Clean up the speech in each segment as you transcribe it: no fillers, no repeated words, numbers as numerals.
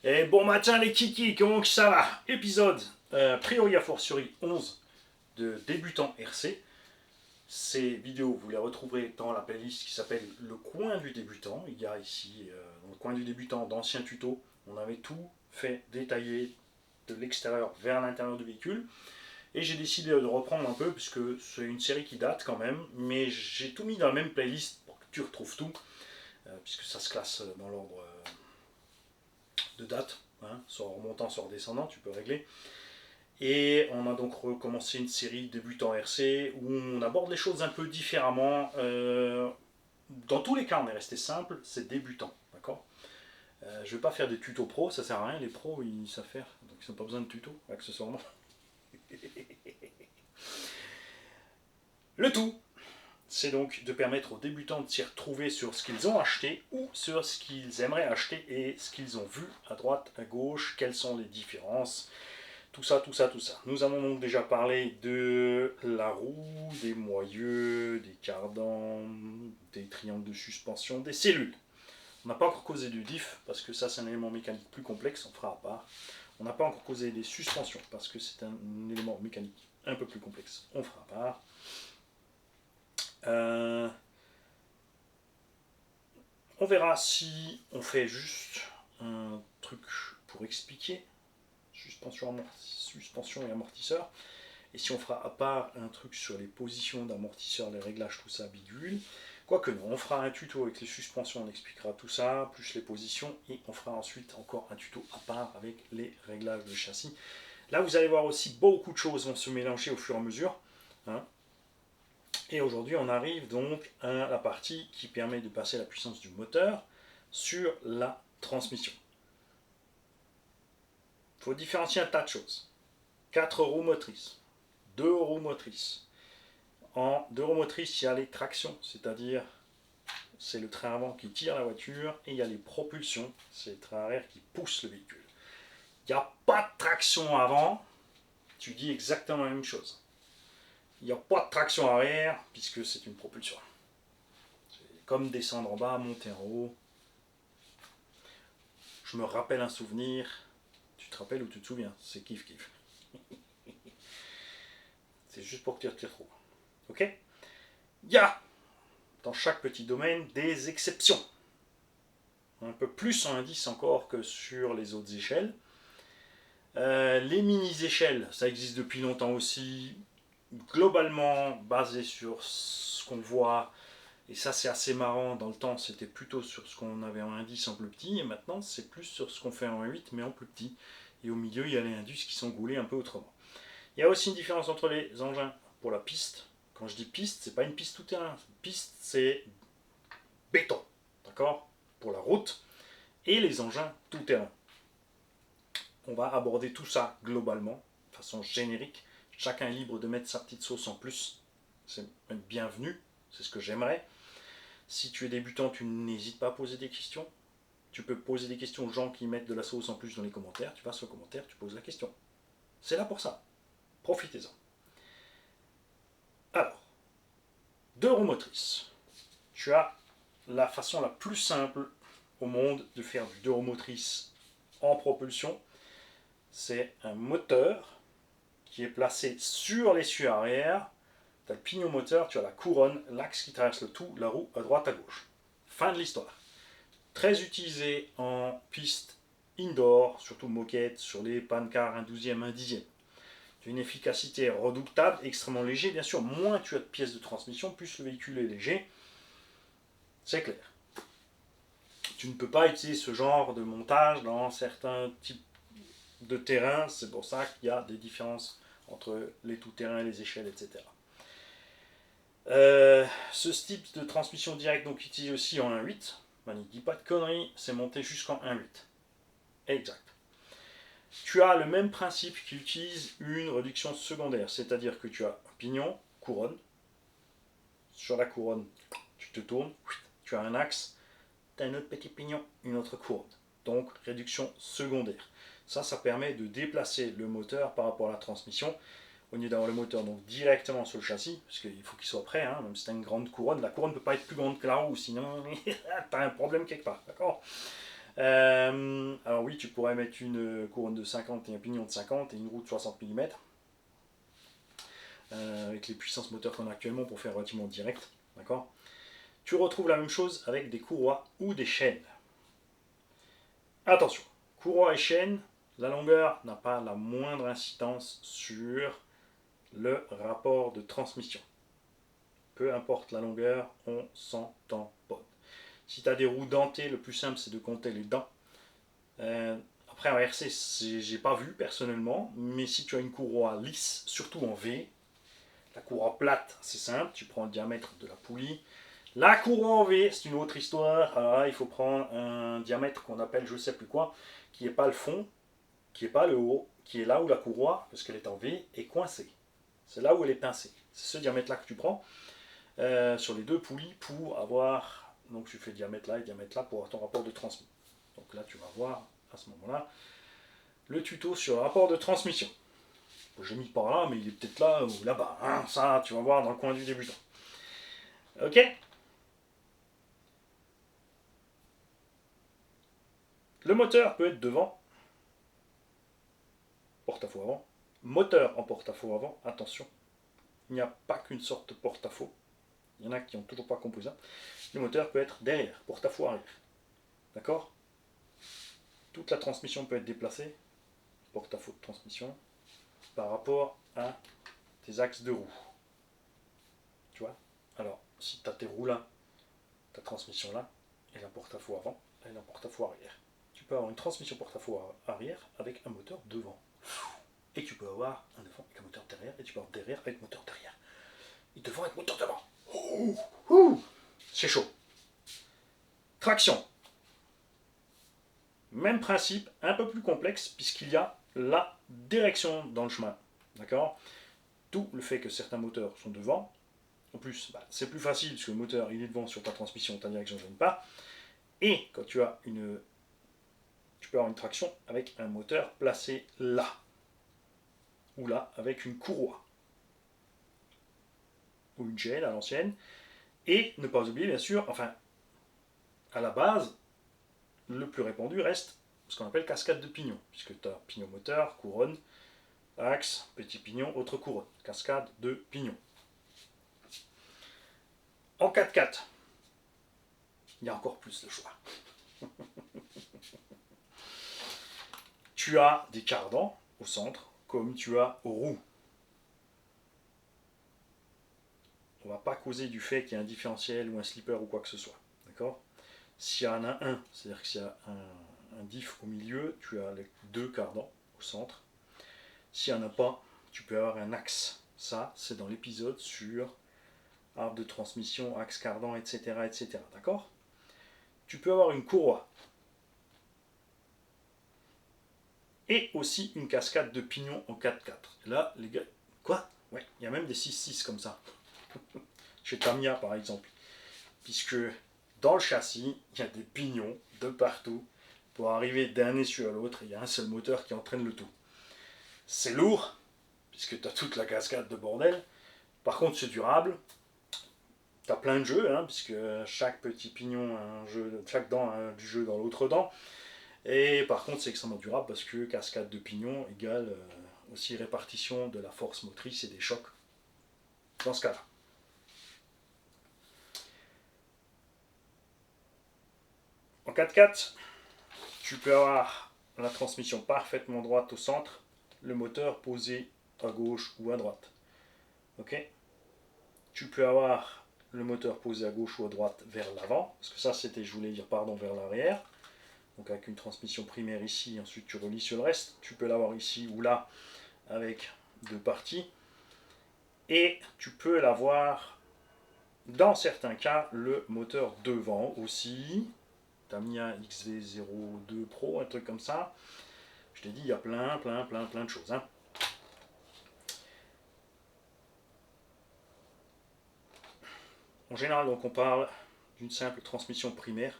Et bon matin les kikis, comment que ça va? Épisode priori a fortiori 11 de débutant RC. Ces vidéos, vous les retrouverez dans la playlist qui s'appelle Le Coin du Débutant. Il y a ici, dans le Coin du Débutant, d'anciens tutos. On avait tout fait détaillé de l'extérieur vers l'intérieur du véhicule. Et j'ai décidé de reprendre un peu, puisque c'est une série qui date quand même. Mais j'ai tout mis dans la même playlist pour que tu retrouves tout, puisque ça se classe dans l'ordre de date, hein, soit en remontant, soit en descendant, tu peux régler. Et on a donc recommencé une série débutant RC où on aborde les choses un peu différemment. Dans tous les cas, on est resté simple, c'est débutant, d'accord. Je ne vais pas faire des tutos pro, ça sert à rien, les pros ils savent faire, donc ils n'ont pas besoin de tutos, accessoirement. Le tout, c'est donc de permettre aux débutants de s'y retrouver sur ce qu'ils ont acheté ou sur ce qu'ils aimeraient acheter et ce qu'ils ont vu à droite, à gauche, quelles sont les différences. Tout ça, tout ça, tout ça. Nous avons donc déjà parlé de la roue, des moyeux, des cardans, des triangles de suspension, des cellules. On n'a pas encore causé du diff, parce que ça c'est un élément mécanique plus complexe, on fera à part. On n'a pas encore causé des suspensions, parce que c'est un élément mécanique un peu plus complexe, on fera à part. On verra si on fait juste un truc pour expliquer suspension et amortisseur. Et si on fera à part un truc sur les positions d'amortisseur, les réglages, tout ça, bidule. Quoique non, on fera un tuto avec les suspensions, on expliquera tout ça, plus les positions, et on fera ensuite encore un tuto à part avec les réglages de châssis. Là, vous allez voir aussi, beaucoup de choses vont se mélanger au fur et à mesure. Hein. Et aujourd'hui, on arrive donc à la partie qui permet de passer la puissance du moteur sur la transmission. Il faut différencier un tas de choses. 4 roues motrices, 2 roues motrices. En 2 roues motrices, il y a les tractions, c'est-à-dire c'est le train avant qui tire la voiture, et il y a les propulsions, c'est le train arrière qui pousse le véhicule. Il n'y a pas de traction avant, tu dis exactement la même chose. Il n'y a pas de traction arrière, puisque c'est une propulsion. C'est comme descendre en bas, monter en haut. Je me rappelle un souvenir, tu te rappelles ou tu te souviens, c'est kiff kiff. C'est juste pour que tu t'y retrouves. Ok? Il y a dans chaque petit domaine des exceptions. Un peu plus en indice encore que sur les autres échelles. Les mini-échelles, ça existe depuis longtemps aussi, globalement basé sur ce qu'on voit, et ça c'est assez marrant, dans le temps c'était plutôt sur ce qu'on avait en indice en plus petit, et maintenant c'est plus sur ce qu'on fait en 8 mais en plus petit. Et au milieu il y a les indices qui sont goulés un peu autrement. Il y a aussi une différence entre les engins pour la piste. Quand je dis piste, c'est pas une piste tout terrain. Piste, c'est béton, d'accord, pour la route, et les engins tout terrain. On va aborder tout ça globalement, de façon générique. Chacun est libre de mettre sa petite sauce en plus. C'est bienvenu, c'est ce que j'aimerais. Si tu es débutant, tu n'hésites pas à poser des questions. Tu peux poser des questions aux gens qui mettent de la sauce en plus dans les commentaires. Tu vas sur le commentaire, tu poses la question. C'est là pour ça. Profitez-en. Alors, 2 roues motrices. Tu as la façon la plus simple au monde de faire du 2 roues motrices en propulsion. C'est un moteur qui est placé sur l'essieu arrière. Tu as le pignon moteur, tu as la couronne, l'axe qui traverse le tout, la roue à droite à gauche. Fin de l'histoire. Très utilisé en piste indoor, surtout moquette, sur les pancars 1/12, 1/10. Une efficacité redoutable, extrêmement léger. Bien sûr, moins tu as de pièces de transmission, plus le véhicule est léger. C'est clair. Tu ne peux pas utiliser ce genre de montage dans certains types de terrains. C'est pour ça qu'il y a des différences entre les tout-terrains et les échelles, etc. Ce type de transmission directe donc utilise aussi en 1.8. Ben, ne dis pas de conneries, c'est monté jusqu'en 1.8. Exact. Tu as le même principe qui utilise une réduction secondaire, c'est-à-dire que tu as un pignon, couronne. Sur la couronne, tu te tournes, tu as un axe, tu as un autre petit pignon, une autre couronne. Donc réduction secondaire. Ça permet de déplacer le moteur par rapport à la transmission, au lieu d'avoir le moteur donc directement sur le châssis, parce qu'il faut qu'il soit prêt, hein, même si tu as une grande couronne, la couronne ne peut pas être plus grande que la roue, sinon tu as un problème quelque part, d'accord. Alors oui, oui, tu pourrais mettre une couronne de 50 et un pignon de 50 et une roue de 60 mm. Avec les puissances moteurs qu'on a actuellement pour faire relativement direct. D'accord ? Tu retrouves la même chose avec des courroies ou des chaînes. Attention, courroie et chaîne, la longueur n'a pas la moindre incidence sur le rapport de transmission. Peu importe la longueur, on s'en tamponne. Si tu as des roues dentées, le plus simple c'est de compter les dents. Après en RC, j'ai pas vu personnellement, mais si tu as une courroie lisse, surtout en V, la courroie plate, c'est simple, tu prends le diamètre de la poulie. La courroie en V, c'est une autre histoire. Alors là, il faut prendre un diamètre qu'on appelle je sais plus quoi, qui n'est pas le fond, qui n'est pas le haut, qui est là où la courroie, parce qu'elle est en V, est coincée. C'est là où elle est pincée. C'est ce diamètre-là que tu prends sur les deux poulies pour avoir. Donc tu fais diamètre là et diamètre là pour avoir ton rapport de transmission. Donc là, tu vas voir à ce moment-là le tuto sur le rapport de transmission. J'ai mis par là, mais il est peut-être là ou là-bas. Hein. Ça, tu vas voir dans le coin du débutant. Ok ? Le moteur peut être devant, porte-à-faux avant. Moteur en porte-à-faux avant, attention. Il n'y a pas qu'une sorte de porte-à-faux. Il y en a qui n'ont toujours pas compris ça. Le moteur peut être derrière, porte-à-faux arrière. D'accord ? Toute la transmission peut être déplacée, porte-à-faux de transmission, par rapport à tes axes de roue. Tu vois ? Alors, si tu as tes roues là, ta transmission là, et la porte-à-faux avant, et la porte-à-faux arrière. Tu peux avoir une transmission porte-à-faux arrière avec un moteur devant. Et tu peux avoir un devant avec un moteur derrière, et tu peux avoir derrière avec moteur derrière. Et devant avec moteur devant. C'est chaud. Traction. Même principe, un peu plus complexe, puisqu'il y a la direction dans le chemin. D'accord ? D'où le fait que certains moteurs sont devant. En plus, c'est plus facile, parce que le moteur il est devant sur ta transmission, ta direction ne gêne pas. Et quand tu as tu peux avoir une traction avec un moteur placé là. Ou là, avec une courroie. Ou une chaîne à l'ancienne. Et ne pas oublier, bien sûr, enfin, à la base, le plus répandu reste ce qu'on appelle cascade de pignon, puisque tu as pignon moteur, couronne, axe, petit pignon, autre couronne. Cascade de pignon. En 4x4, il y a encore plus de choix. Tu as des cardans au centre, comme tu as aux roues. On ne va pas causer du fait qu'il y a un différentiel ou un slipper ou quoi que ce soit. D'accord ? S'il y en a un, c'est-à-dire que s'il y a un diff au milieu, tu as les deux cardans au centre. S'il n'y en a pas, tu peux avoir un axe. Ça, c'est dans l'épisode sur arbre de transmission, axe cardan, etc. etc. D'accord ? Tu peux avoir une courroie. Et aussi une cascade de pignons en 4x4. Là, les gars, quoi ? Ouais, il y a même des 6-6 comme ça. Chez Tamiya, par exemple. Puisque dans le châssis, il y a des pignons de partout. Pour arriver d'un essieu à l'autre, il y a un seul moteur qui entraîne le tout. C'est lourd, puisque tu as toute la cascade de bordel. Par contre, c'est durable. Tu as plein de jeux, hein, puisque chaque petit pignon a un jeu, chaque dent a du jeu dans l'autre dent. Et par contre, c'est extrêmement durable parce que cascade de pignons égale aussi répartition de la force motrice et des chocs dans ce cas-là. En 4x4, tu peux avoir la transmission parfaitement droite au centre, le moteur posé à gauche ou à droite. Ok ? Tu peux avoir le moteur posé à gauche ou à droite vers l'avant, parce que ça c'était, je voulais dire, pardon, vers l'arrière. Donc avec une transmission primaire ici, ensuite tu relis sur le reste. Tu peux l'avoir ici ou là, avec deux parties. Et tu peux l'avoir, dans certains cas, le moteur devant aussi. Tamiya XV02 Pro, un truc comme ça. Je t'ai dit, il y a plein de choses. Hein. En général, donc, on parle d'une simple transmission primaire.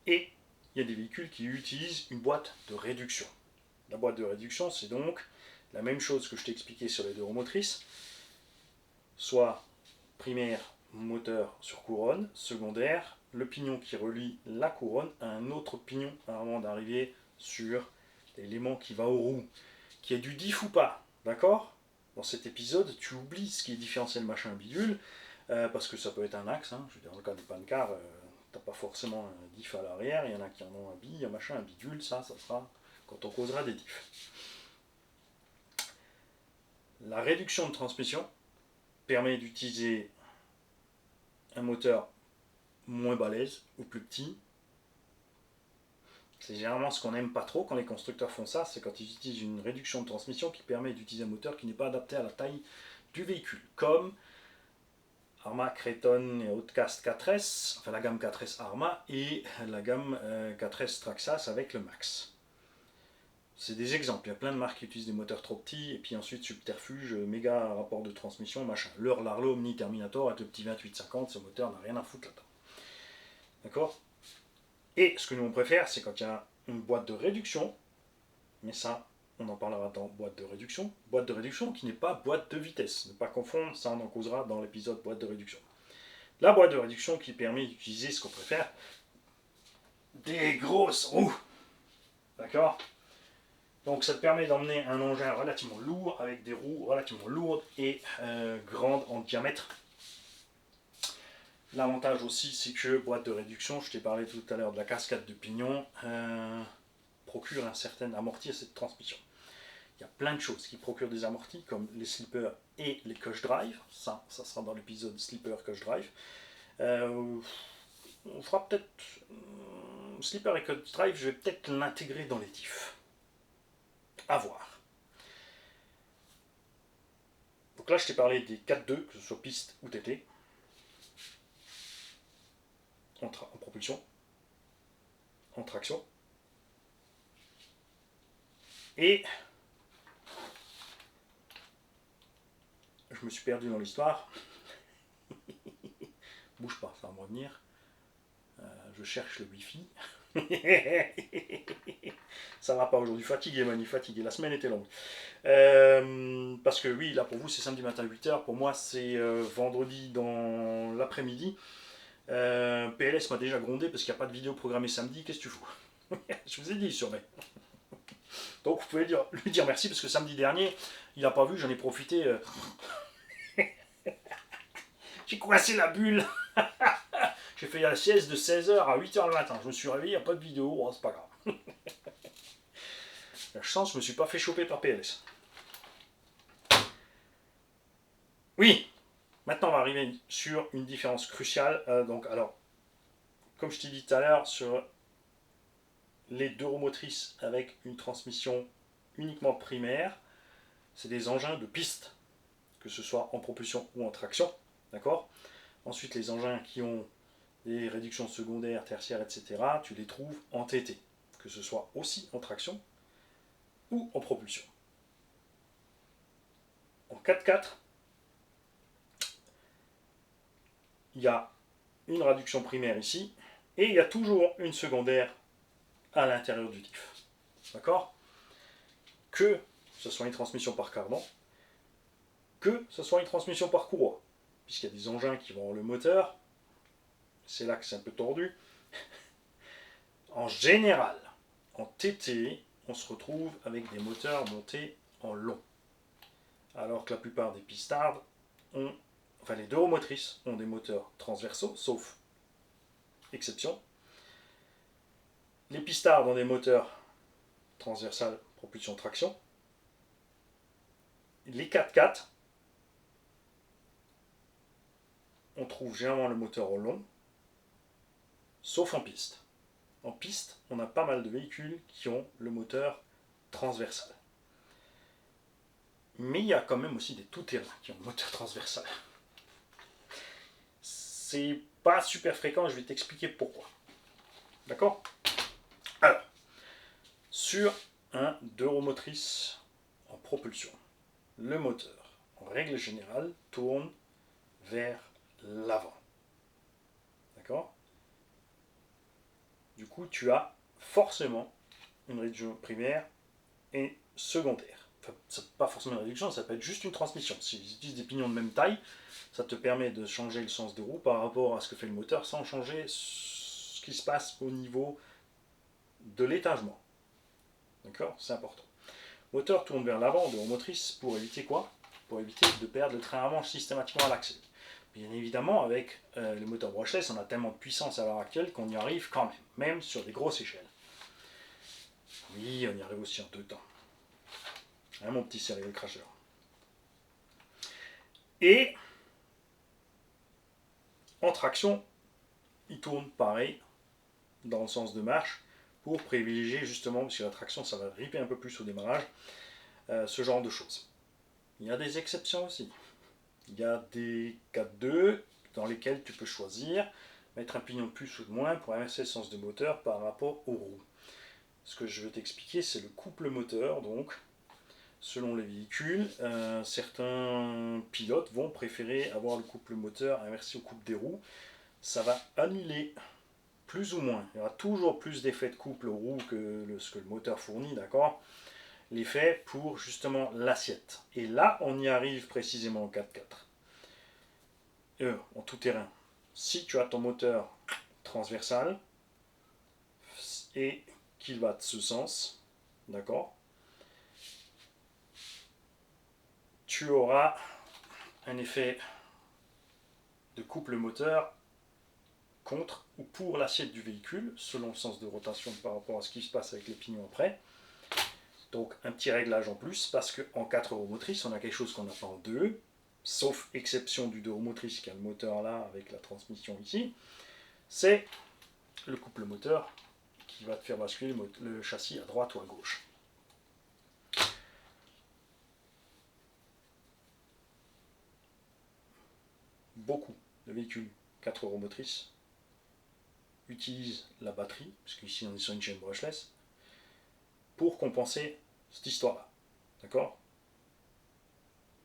Et il y a des véhicules qui utilisent une boîte de réduction. La boîte de réduction, c'est donc la même chose que je t'ai expliqué sur les deux roues motrices. Soit primaire, moteur sur couronne, secondaire, le pignon qui relie la couronne à un autre pignon avant d'arriver sur l'élément qui va aux roues. Qu'il y ait du diff ou pas, d'accord? Dans cet épisode, tu oublies ce qui est différentiel machin bidule, parce que ça peut être un axe, hein. Je veux dire, dans le cas des pancars, t'as pas forcément un diff à l'arrière, il y en a qui en ont un bi, un machin, un bidule, ça sera quand on causera des diffs. La réduction de transmission permet d'utiliser un moteur moins balèze ou plus petit. C'est généralement ce qu'on n'aime pas trop quand les constructeurs font ça, c'est quand ils utilisent une réduction de transmission qui permet d'utiliser un moteur qui n'est pas adapté à la taille du véhicule, comme Arrma, Kraton et Outcast 4S, enfin la gamme 4S Arrma et la gamme 4S Traxxas avec le Max. C'est des exemples, il y a plein de marques qui utilisent des moteurs trop petits, et puis ensuite subterfuge, méga rapport de transmission, machin. L'Arlo Omni Terminator avec le petit 2850, ce moteur n'a rien à foutre là-dedans. D'accord? Et ce que nous on préfère, c'est quand il y a une boîte de réduction, mais ça, on en parlera dans boîte de réduction qui n'est pas boîte de vitesse. Ne pas confondre, ça on en causera dans l'épisode boîte de réduction. La boîte de réduction qui permet d'utiliser ce qu'on préfère, des grosses roues. D'accord? Donc ça te permet d'emmener un engin relativement lourd, avec des roues relativement lourdes et grandes en diamètre. L'avantage aussi, c'est que boîte de réduction, je t'ai parlé tout à l'heure de la cascade de pignon, procure un certain amorti à cette transmission. Il y a plein de choses qui procurent des amortis, comme les slippers et les cush drive. Ça sera dans l'épisode slipper cush drive. On fera peut-être slipper et cush drive, je vais peut-être l'intégrer dans les diffs. À voir. Donc là, je t'ai parlé des 4-2, que ce soit piste ou TT, en propulsion, en traction. Et je me suis perdu dans l'histoire. Bouge pas, ça va me revenir. Je cherche le wifi. Ça va pas aujourd'hui, fatigué Manu, fatigué, la semaine était longue. Parce que oui, là pour vous c'est samedi matin 8h, pour moi c'est vendredi dans l'après-midi. PLS m'a déjà grondé parce qu'il n'y a pas de vidéo programmée samedi, qu'est-ce que tu fous? Je vous ai dit, surveille. Donc vous pouvez lui dire merci parce que samedi dernier, il n'a pas vu, j'en ai profité. J'ai coincé la bulle. J'ai fait la sieste de 16h à 8h le matin. Je me suis réveillé, il n'y a pas de vidéo, oh, c'est pas grave. La chance, je me suis pas fait choper par PLS. Oui, maintenant on va arriver sur une différence cruciale. Donc alors, comme je t'ai dit tout à l'heure, sur les deux roues motrices avec une transmission uniquement primaire, c'est des engins de piste, que ce soit en propulsion ou en traction. D'accord? Ensuite, les engins qui ont des réductions secondaires, tertiaires, etc., tu les trouves en TT, que ce soit aussi en traction ou en propulsion. En 4x4, il y a une réduction primaire ici, et il y a toujours une secondaire à l'intérieur du diff. D'accord? Que ce soit une transmission par cardan, que ce soit une transmission par courroie, puisqu'il y a des engins qui vont avoir le moteur, c'est là que c'est un peu tordu. En général, en TT, on se retrouve avec des moteurs montés en long. Alors que la plupart des pistards ont, enfin les deux roues motrices ont des moteurs transversaux, sauf exception. Les pistards ont des moteurs transversales propulsion traction. Les 4x4, on trouve généralement le moteur au long, sauf en piste. En piste, on a pas mal de véhicules qui ont le moteur transversal. Mais il y a quand même aussi des tout-terrains qui ont le moteur transversal. C'est pas super fréquent, je vais t'expliquer pourquoi. D'accord? Alors, sur un deux roues motrices en propulsion, le moteur, en règle générale, tourne vers l'avant. D'accord? Du coup, tu as forcément une réduction primaire et secondaire. enfin, pas forcément une réduction, ça peut être juste une transmission. Si tu utilises des pignons de même taille, ça te permet de changer le sens de roue par rapport à ce que fait le moteur sans changer ce qui se passe au niveau de l'étagement. D'accord? C'est important. Le moteur tourne vers l'avant de motrice pour éviter quoi? Pour éviter de perdre le train à manche systématiquement à l'axle. Bien évidemment, avec le moteur brushless, on a tellement de puissance à l'heure actuelle qu'on y arrive quand même sur des grosses échelles. Oui, on y arrive aussi en 2 temps. Hein, mon petit serial crasher. Et en traction, il tourne pareil dans le sens de marche pour privilégier justement, parce que la traction ça va ripper un peu plus au démarrage, ce genre de choses. Il y a des exceptions aussi. Il y a des cas de 2 dans lesquels tu peux choisir, mettre un pignon de plus ou de moins pour inverser le sens de moteur par rapport aux roues. Ce que je veux t'expliquer, c'est le couple moteur. Donc, selon les véhicules, certains pilotes vont préférer avoir le couple moteur inversé au couple des roues. Ça va annuler plus ou moins. Il y aura toujours plus d'effet de couple aux roues que ce que le moteur fournit, d'accord? L'effet pour justement l'assiette. Et là, on y arrive précisément en 4x4. En tout terrain. Si tu as ton moteur transversal et qu'il va de ce sens, d'accord, tu auras un effet de couple moteur contre ou pour l'assiette du véhicule, selon le sens de rotation par rapport à ce qui se passe avec les pignons après. Donc un petit réglage en plus, parce qu'en 4 roues motrices, on a quelque chose qu'on n'a pas en 2, sauf exception du 2 roues motrices qui a le moteur là avec la transmission ici, c'est le couple moteur qui va te faire basculer le châssis à droite ou à gauche. Beaucoup de véhicules 4 roues motrices utilisent la batterie, puisqu'ici on est sur une chaîne brushless, pour compenser cette histoire-là. D'accord?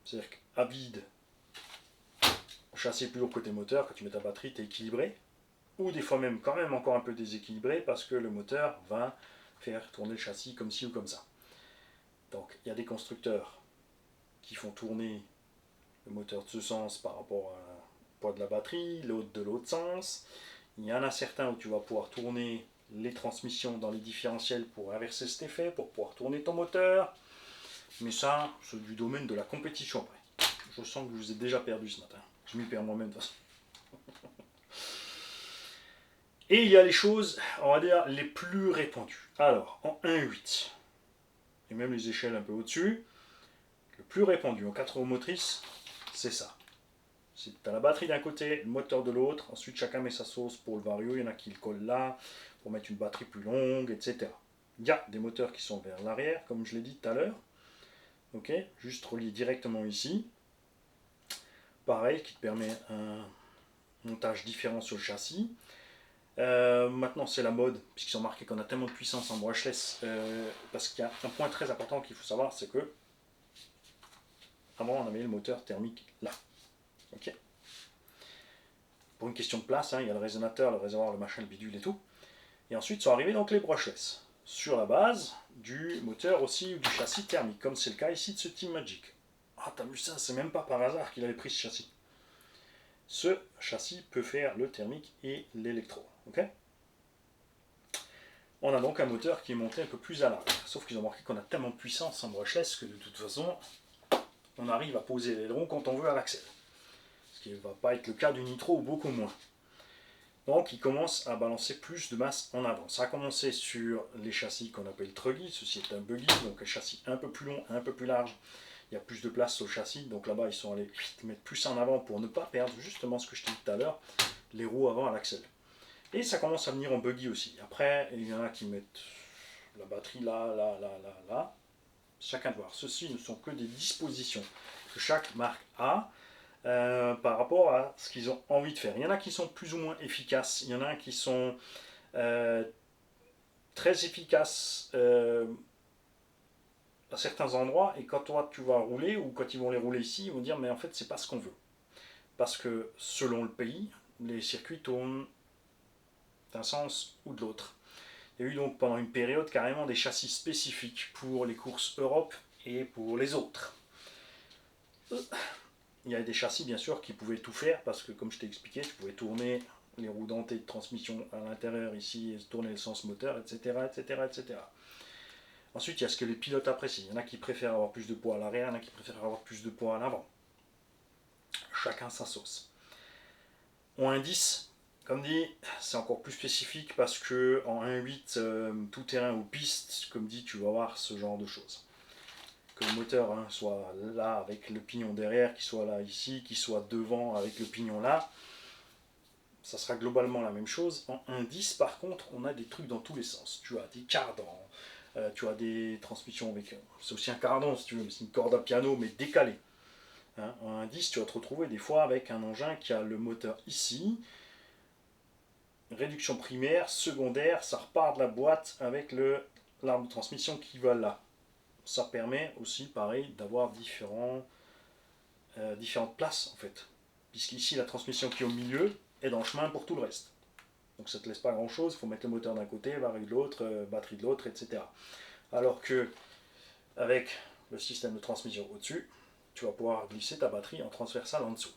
C'est-à-dire qu'à vide, châssis plus lourd côté moteur, quand tu mets ta batterie, tu es équilibré, ou des fois même quand même encore un peu déséquilibré, parce que le moteur va faire tourner le châssis comme ci ou comme ça. Donc il y a des constructeurs qui font tourner le moteur de ce sens par rapport au poids de la batterie, l'autre de l'autre sens. Il y en a certains où tu vas pouvoir tourner les transmissions dans les différentiels pour inverser cet effet, pour pouvoir tourner ton moteur. Mais ça, c'est du domaine de la compétition après. Je sens que je vous ai déjà perdu ce matin. Je m'y perds moi-même de toute façon. Et il y a les choses, on va dire, les plus répandues. Alors, en 1.8, et même les échelles un peu au-dessus, le plus répandu en 4 roues motrices, c'est ça. Tu as la batterie d'un côté, le moteur de l'autre, ensuite chacun met sa sauce pour le vario, il y en a qui le collent là, pour mettre une batterie plus longue, etc. Il y a des moteurs qui sont vers l'arrière, comme je l'ai dit tout à l'heure, ok, juste relié directement ici. Pareil, qui te permet un montage différent sur le châssis. Maintenant c'est la mode, puisqu'ils ont marqué qu'on a tellement de puissance en brushless, parce qu'il y a un point très important qu'il faut savoir, c'est que avant on avait le moteur thermique là. Okay. Pour une question de place, hein, il y a le résonateur, le réservoir, le machin, le bidule et tout. Et ensuite sont arrivés donc les brushless, sur la base du moteur aussi ou du châssis thermique, comme c'est le cas ici de ce Team Magic. Ah, t'as vu ça, c'est même pas par hasard qu'il avait pris ce châssis. Ce châssis peut faire le thermique et l'électro. Okay, on a donc un moteur qui est monté un peu plus à l'arrière. Sauf qu'ils ont marqué qu'on a tellement de puissance en brushless que de toute façon, on arrive à poser l'aileron quand on veut à l'axle. Ce qui ne va pas être le cas du nitro ou beaucoup moins. Donc il commence à balancer plus de masse en avant. Ça a commencé sur les châssis qu'on appelle truggy, ceci est un buggy, donc un châssis un peu plus long, un peu plus large. Il y a plus de place sur le châssis, donc là-bas ils sont allés mettre plus en avant pour ne pas perdre justement ce que je t'ai dit tout à l'heure, les roues avant à l'axle. Et ça commence à venir en buggy aussi. Après, il y en a qui mettent la batterie là, là, là, là, là. Chacun de voir. Ceci ne sont que des dispositions que chaque marque a. Par rapport à ce qu'ils ont envie de faire. Il y en a qui sont plus ou moins efficaces, il y en a qui sont très efficaces à certains endroits, et quand toi tu vas rouler, ou quand ils vont les rouler ici, ils vont dire mais en fait c'est pas ce qu'on veut. Parce que selon le pays, les circuits tournent d'un sens ou de l'autre. Il y a eu donc pendant une période carrément des châssis spécifiques pour les courses Europe et pour les autres. Il y a des châssis bien sûr qui pouvaient tout faire parce que comme je t'ai expliqué, tu pouvais tourner les roues dentées de transmission à l'intérieur ici, et tourner le sens moteur, etc., etc., etc. Ensuite, il y a ce que les pilotes apprécient. Il y en a qui préfèrent avoir plus de poids à l'arrière, il y en a qui préfèrent avoir plus de poids à l'avant. Chacun sa sauce. En 1.10, comme dit, c'est encore plus spécifique parce que en 1.8, tout terrain ou piste, comme dit, tu vas avoir ce genre de choses. Que le moteur soit là avec le pignon derrière, qu'il soit là ici, qu'il soit devant avec le pignon là, ça sera globalement la même chose. En 1.10 par contre, on a des trucs dans tous les sens. Tu as des cardans, tu as des transmissions avec... C'est aussi un cardan si tu veux, mais c'est une corde à piano mais décalée. En 1.10, tu vas te retrouver des fois avec un engin qui a le moteur ici, réduction primaire, secondaire, ça repart de la boîte avec l'arbre de transmission qui va là. Ça permet aussi, pareil, d'avoir différentes places en fait. Puisqu'ici, la transmission qui est au milieu est dans le chemin pour tout le reste. Donc ça ne te laisse pas grand chose, il faut mettre le moteur d'un côté, batterie de l'autre, etc. Alors que avec le système de transmission au-dessus, tu vas pouvoir glisser ta batterie en transversale en dessous.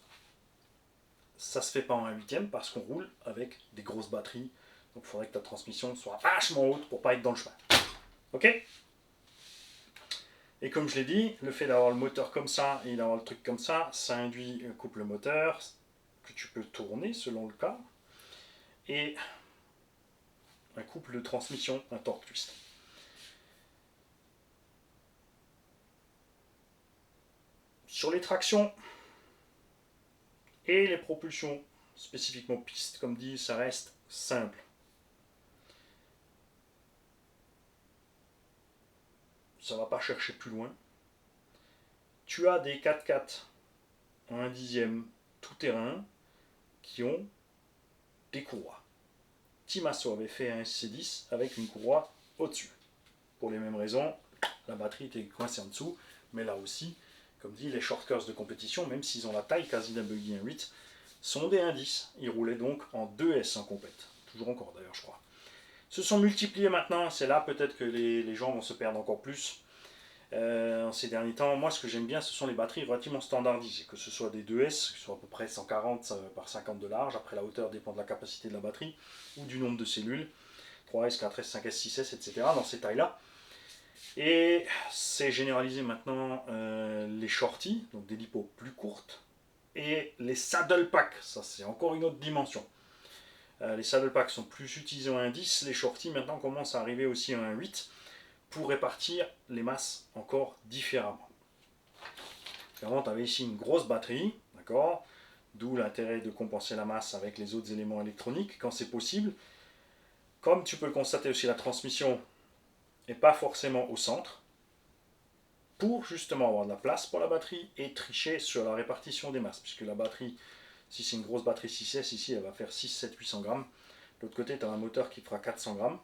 Ça se fait pas en 1/8 parce qu'on roule avec des grosses batteries, donc il faudrait que ta transmission soit vachement haute pour pas être dans le chemin. Ok ? Et comme je l'ai dit, le fait d'avoir le moteur comme ça et d'avoir le truc comme ça, ça induit un couple moteur que tu peux tourner selon le cas, et un couple de transmission, un torque twist. Sur les tractions et les propulsions, spécifiquement piste, comme dit, ça reste simple. Ça ne va pas chercher plus loin. Tu as des 4x4 en 1/10 tout terrain qui ont des courroies. Timasso avait fait un SC10 avec une courroie au-dessus. Pour les mêmes raisons, la batterie était coincée en dessous, mais là aussi, comme dit, les shortcuts de compétition, même s'ils ont la taille quasi d'un buggy 1.8, sont des 1.10. Ils roulaient donc en 2S en compète. Toujours encore d'ailleurs, je crois. Se sont multipliés maintenant, c'est là peut-être que les gens vont se perdre encore plus. En ces derniers temps, moi ce que j'aime bien, ce sont les batteries relativement standardisées, que ce soit des 2S, qui sont à peu près 140 par 50 de large, après la hauteur dépend de la capacité de la batterie, ou du nombre de cellules, 3S, 4S, 5S, 6S, etc., dans ces tailles-là. Et c'est généralisé maintenant les shorties, donc des lipos plus courtes, et les saddle packs, ça c'est encore une autre dimension. Les saddle packs sont plus utilisés en 1.10, les shorties maintenant commencent à arriver aussi en 1.8 pour répartir les masses encore différemment. Clairement, tu avais ici une grosse batterie, d'accord, d'où l'intérêt de compenser la masse avec les autres éléments électroniques quand c'est possible. Comme tu peux le constater aussi, la transmission n'est pas forcément au centre, pour justement avoir de la place pour la batterie et tricher sur la répartition des masses, puisque la batterie, si c'est une grosse batterie 6S, ici elle va faire 6, 7, 800 grammes. De l'autre côté, tu as un moteur qui fera 400 grammes.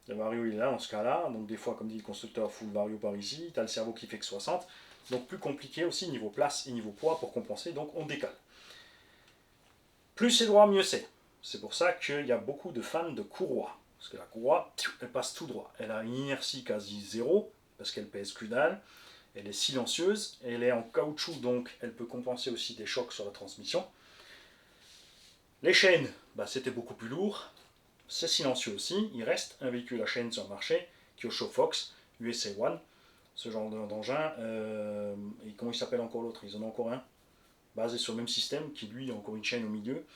Le vario il est là dans ce cas-là, donc des fois comme dit le constructeur full vario par ici, tu as le cerveau qui fait que 60, donc plus compliqué aussi niveau place et niveau poids pour compenser, donc on décale. Plus c'est droit, mieux c'est. C'est pour ça qu'il y a beaucoup de fans de courroie, parce que la courroie, elle passe tout droit, elle a une inertie quasi zéro, parce qu'elle pèse que dalle, elle est silencieuse, elle est en caoutchouc, donc elle peut compenser aussi des chocs sur la transmission. Les chaînes, c'était beaucoup plus lourd, c'est silencieux aussi, il reste un véhicule à chaîne sur le marché, Kyosho Fox, USA One, ce genre d'engin, et comment il s'appelle encore l'autre, ils en ont encore un, basé sur le même système, qui lui a encore une chaîne au milieu,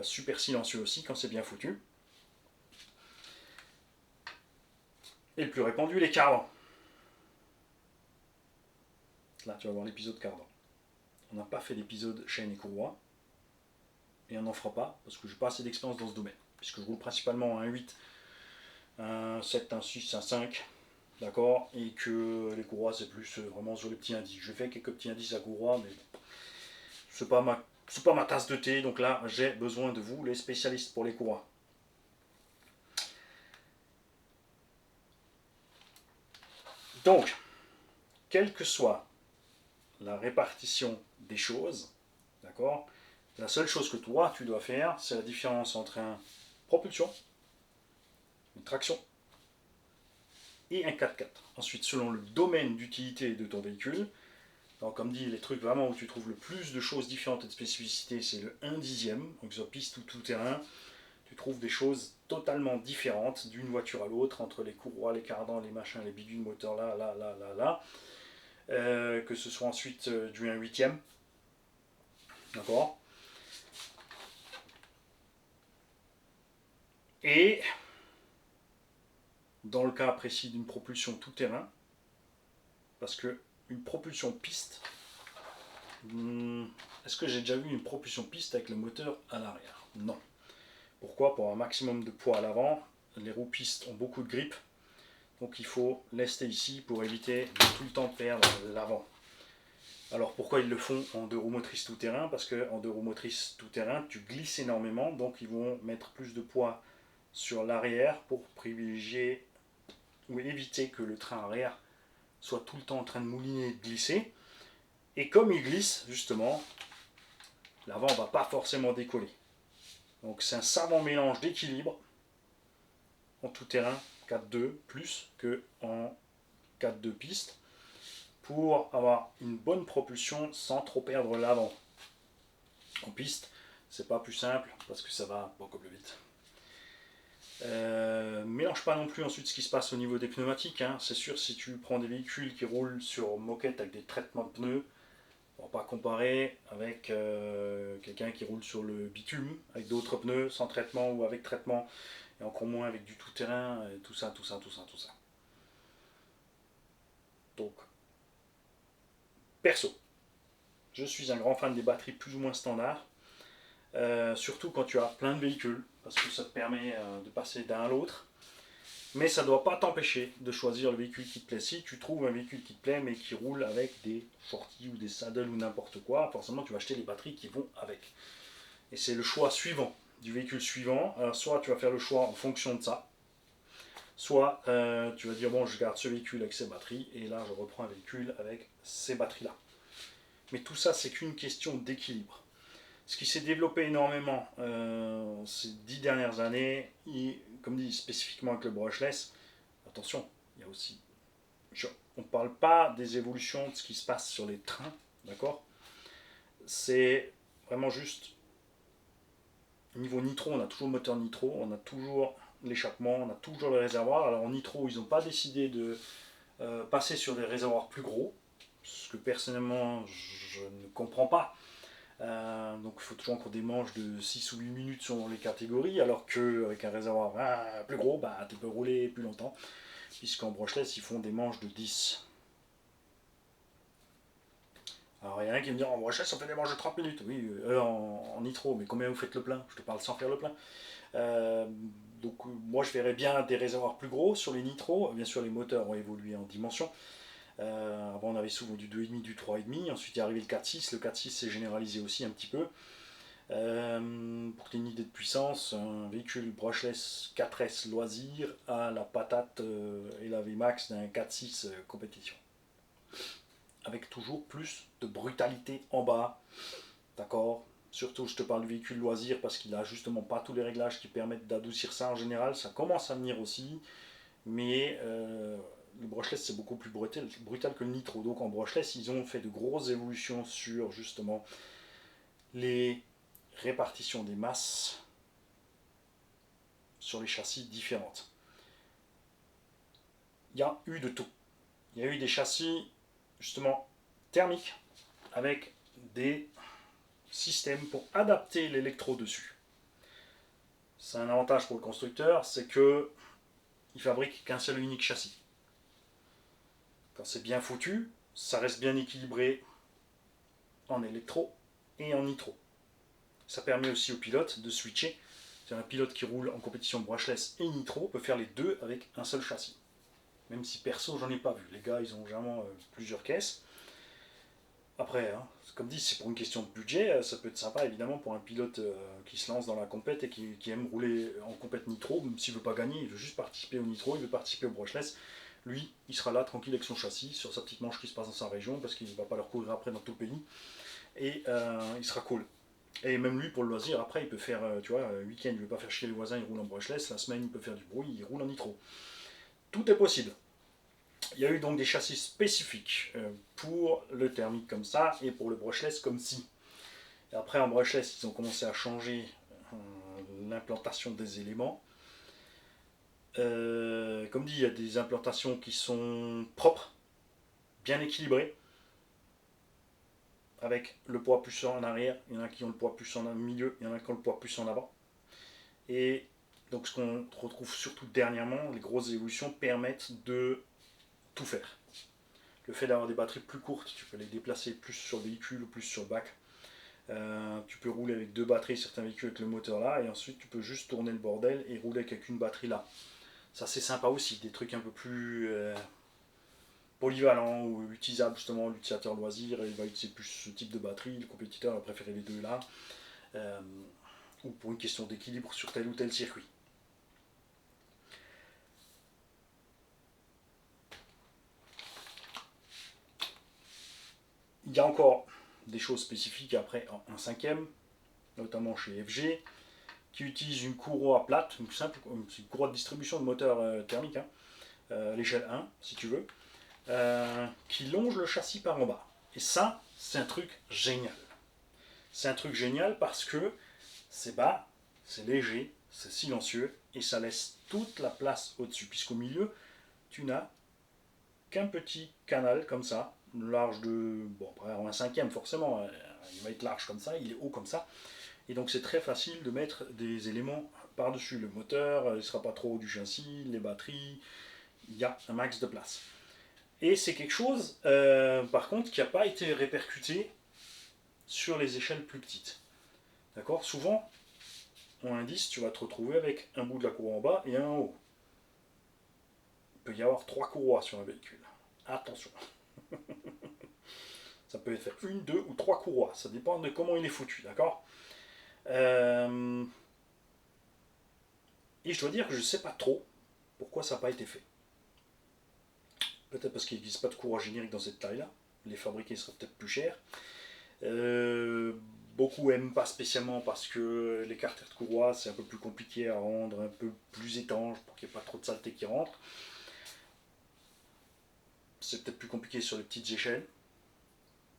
super silencieux aussi quand c'est bien foutu. Et le plus répandu, les cardans. Là tu vas voir l'épisode cardan. On n'a pas fait l'épisode chaîne et courroie, et on n'en fera pas, parce que je n'ai pas assez d'expérience dans ce domaine, puisque je roule principalement un 8, un 7, un 6, un 5, d'accord, et que les courroies c'est plus vraiment sur les petits indices. Je fais quelques petits indices à courroie, mais c'est pas ma tasse de thé, donc là j'ai besoin de vous, les spécialistes pour les courroies. Donc, quelle que soit la répartition des choses, d'accord, la seule chose que toi tu dois faire, c'est la différence entre une propulsion, une traction et un 4x4. Ensuite, selon le domaine d'utilité de ton véhicule, donc comme dit, les trucs vraiment où tu trouves le plus de choses différentes et de spécificités, c'est le 1/10, donc que ce soit piste ou tout terrain. Tu trouves des choses totalement différentes d'une voiture à l'autre, entre les courroies, les cardans, les machins, les bidules moteurs là. Que ce soit ensuite du 1/8, d'accord. Et dans le cas précis d'une propulsion tout terrain, parce que une propulsion piste, est-ce que j'ai déjà vu une propulsion piste avec le moteur à l'arrière? Non. Pourquoi? Pour un maximum de poids à l'avant, les roues pistes ont beaucoup de grippe, donc il faut lester ici pour éviter de tout le temps perdre l'avant. Alors pourquoi ils le font en deux roues motrices tout terrain? Parce qu'en deux roues motrices tout terrain, tu glisses énormément, donc ils vont mettre plus de poids sur l'arrière pour privilégier ou éviter que le train arrière soit tout le temps en train de mouliner et de glisser. Et comme il glisse, justement, l'avant ne va pas forcément décoller. Donc c'est un savant mélange d'équilibre en tout terrain 4-2 plus que en 4-2 piste pour avoir une bonne propulsion sans trop perdre l'avant. En piste, c'est pas plus simple parce que ça va beaucoup plus vite. Mélange pas non plus ensuite ce qui se passe au niveau des pneumatiques. Hein. C'est sûr, si tu prends des véhicules qui roulent sur moquette avec des traitements de pneus, on va pas comparer avec quelqu'un qui roule sur le bitume avec d'autres pneus sans traitement ou avec traitement, et encore moins avec du tout-terrain, tout ça. Donc, perso, je suis un grand fan des batteries plus ou moins standards, surtout quand tu as plein de véhicules, parce que ça te permet de passer d'un à l'autre. Mais ça ne doit pas t'empêcher de choisir le véhicule qui te plaît. Si tu trouves un véhicule qui te plaît mais qui roule avec des shorties ou des saddles ou n'importe quoi, forcément tu vas acheter les batteries qui vont avec. Et c'est le choix suivant du véhicule suivant. Alors, soit tu vas faire le choix en fonction de ça, soit tu vas dire bon, je garde ce véhicule avec ses batteries et là je reprends un véhicule avec ces batteries là. Mais tout ça c'est qu'une question d'équilibre. Ce qui s'est développé énormément ces 10 dernières années, et comme dit spécifiquement avec le brushless, attention, il y a aussi, on ne parle pas des évolutions de ce qui se passe sur les trains, d'accord? C'est vraiment juste niveau nitro, on a toujours le moteur nitro, on a toujours l'échappement, on a toujours le réservoir. Alors en nitro, ils n'ont pas décidé de passer sur des réservoirs plus gros, ce que personnellement je ne comprends pas. Donc il faut toujours encore des manches de 6 ou 8 minutes selon les catégories, alors qu'avec un réservoir plus gros, bah, tu peux rouler plus longtemps, puisqu'en brushless ils font des manches de 10. Alors il y en a un qui me dit en brushless on fait des manches de 30 minutes, oui, en nitro, mais combien vous faites le plein? Je te parle sans faire le plein. Donc moi je verrais bien des réservoirs plus gros sur les nitros, bien sûr les moteurs ont évolué en dimension. Avant on avait souvent du 2,5, du 3,5, ensuite il est arrivé le 4,6, le 4,6 s'est généralisé aussi un petit peu. Pour que tu aies une idée de puissance, un véhicule brushless 4S loisir a la patate et la VMAX d'un 4,6 compétition. Avec toujours plus de brutalité en bas, d'accord? Surtout je te parle du véhicule loisir parce qu'il a justement pas tous les réglages qui permettent d'adoucir ça en général, ça commence à venir aussi, mais le brushless c'est beaucoup plus brutal que le nitro. Donc en brushless ils ont fait de grosses évolutions sur justement les répartitions des masses sur les châssis différentes. Il y a eu de tout. Il y a eu des châssis justement thermiques avec des systèmes pour adapter l'électro dessus. C'est un avantage pour le constructeur, c'est que il fabrique qu'un seul et unique châssis. Quand c'est bien foutu, ça reste bien équilibré en électro et en nitro. Ça permet aussi au pilote de switcher. C'est un pilote qui roule en compétition brushless et nitro peut faire les deux avec un seul châssis. Même si perso j'en ai pas vu. Les gars ils ont vraiment plusieurs caisses. Après, hein, comme dit, c'est pour une question de budget, ça peut être sympa évidemment pour un pilote qui se lance dans la compète et qui aime rouler en compète nitro, même s'il veut pas gagner, il veut juste participer au nitro, il veut participer au brushless. Lui, il sera là tranquille avec son châssis, sur sa petite manche qui se passe dans sa région, parce qu'il ne va pas leur courir après dans tout le pays. Et il sera cool. Et même lui, pour le loisir, après, il peut faire, tu vois, week-end, il ne veut pas faire chier les voisins, il roule en brushless, la semaine, il peut faire du bruit, il roule en nitro. Tout est possible. Il y a eu donc des châssis spécifiques pour le thermique comme ça et pour le brushless comme ci. Et après en brushless, ils ont commencé à changer l'implantation des éléments. Comme dit, il y a des implantations qui sont propres, bien équilibrées, avec le poids plus en arrière, il y en a qui ont le poids plus en milieu, il y en a qui ont le poids plus en avant. Et donc ce qu'on retrouve surtout dernièrement, les grosses évolutions permettent de tout faire. Le fait d'avoir des batteries plus courtes, tu peux les déplacer plus sur le véhicule ou plus sur le bac. Tu peux rouler avec 2 batteries, certains véhicules avec le moteur là, et ensuite tu peux juste tourner le bordel et rouler avec une batterie là. Ça c'est sympa aussi, des trucs un peu plus polyvalents ou utilisables justement, l'utilisateur loisir, il va utiliser plus ce type de batterie, le compétiteur va préférer les deux là, ou pour une question d'équilibre sur tel ou tel circuit. Il y a encore des choses spécifiques après en 5e, notamment chez FG, qui utilise une courroie plate, une simple une courroie de distribution de moteur thermique, l'échelle 1 si tu veux, qui longe le châssis par en bas. Et ça, c'est un truc génial. C'est un truc génial parce que c'est bas, c'est léger, c'est silencieux et ça laisse toute la place au-dessus, puisqu'au milieu, tu n'as qu'un petit canal comme ça, large de, bon, après un 5e forcément, il va être large comme ça, il est haut comme ça, et donc c'est très facile de mettre des éléments par-dessus. Le moteur, il ne sera pas trop haut du châssis, les batteries, il y a un max de place. Et c'est quelque chose, par contre, qui n'a pas été répercuté sur les échelles plus petites. D'accord. Souvent, en indice, tu vas te retrouver avec un bout de la courroie en bas et un en haut. Il peut y avoir 3 courroies sur un véhicule. Attention. Ça peut être fait 1, 2 ou 3 courroies. Ça dépend de comment il est foutu. D'accord. Et je dois dire que je ne sais pas trop pourquoi ça n'a pas été fait. Peut-être parce qu'il n'existe pas de courroie générique dans cette taille-là. Les fabriquer seraient peut-être plus cher. Beaucoup n'aiment pas spécialement parce que les carters de courroie c'est un peu plus compliqué à rendre, un peu plus étanche pour qu'il n'y ait pas trop de saleté qui rentre. C'est peut-être plus compliqué sur les petites échelles.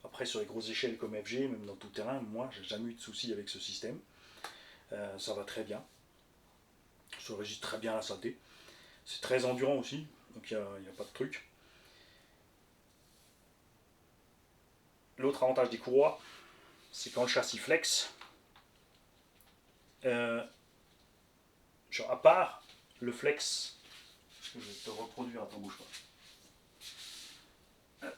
Après sur les grosses échelles comme FG, même dans tout terrain, moi j'ai jamais eu de soucis avec ce système. Ça va très bien. Ça résiste très bien à la saleté. C'est très endurant aussi, donc il n'y a pas de truc. L'autre avantage des courroies, c'est quand le châssis flex, genre à part le flex, je vais te reproduire, attends, bouge pas. Hop.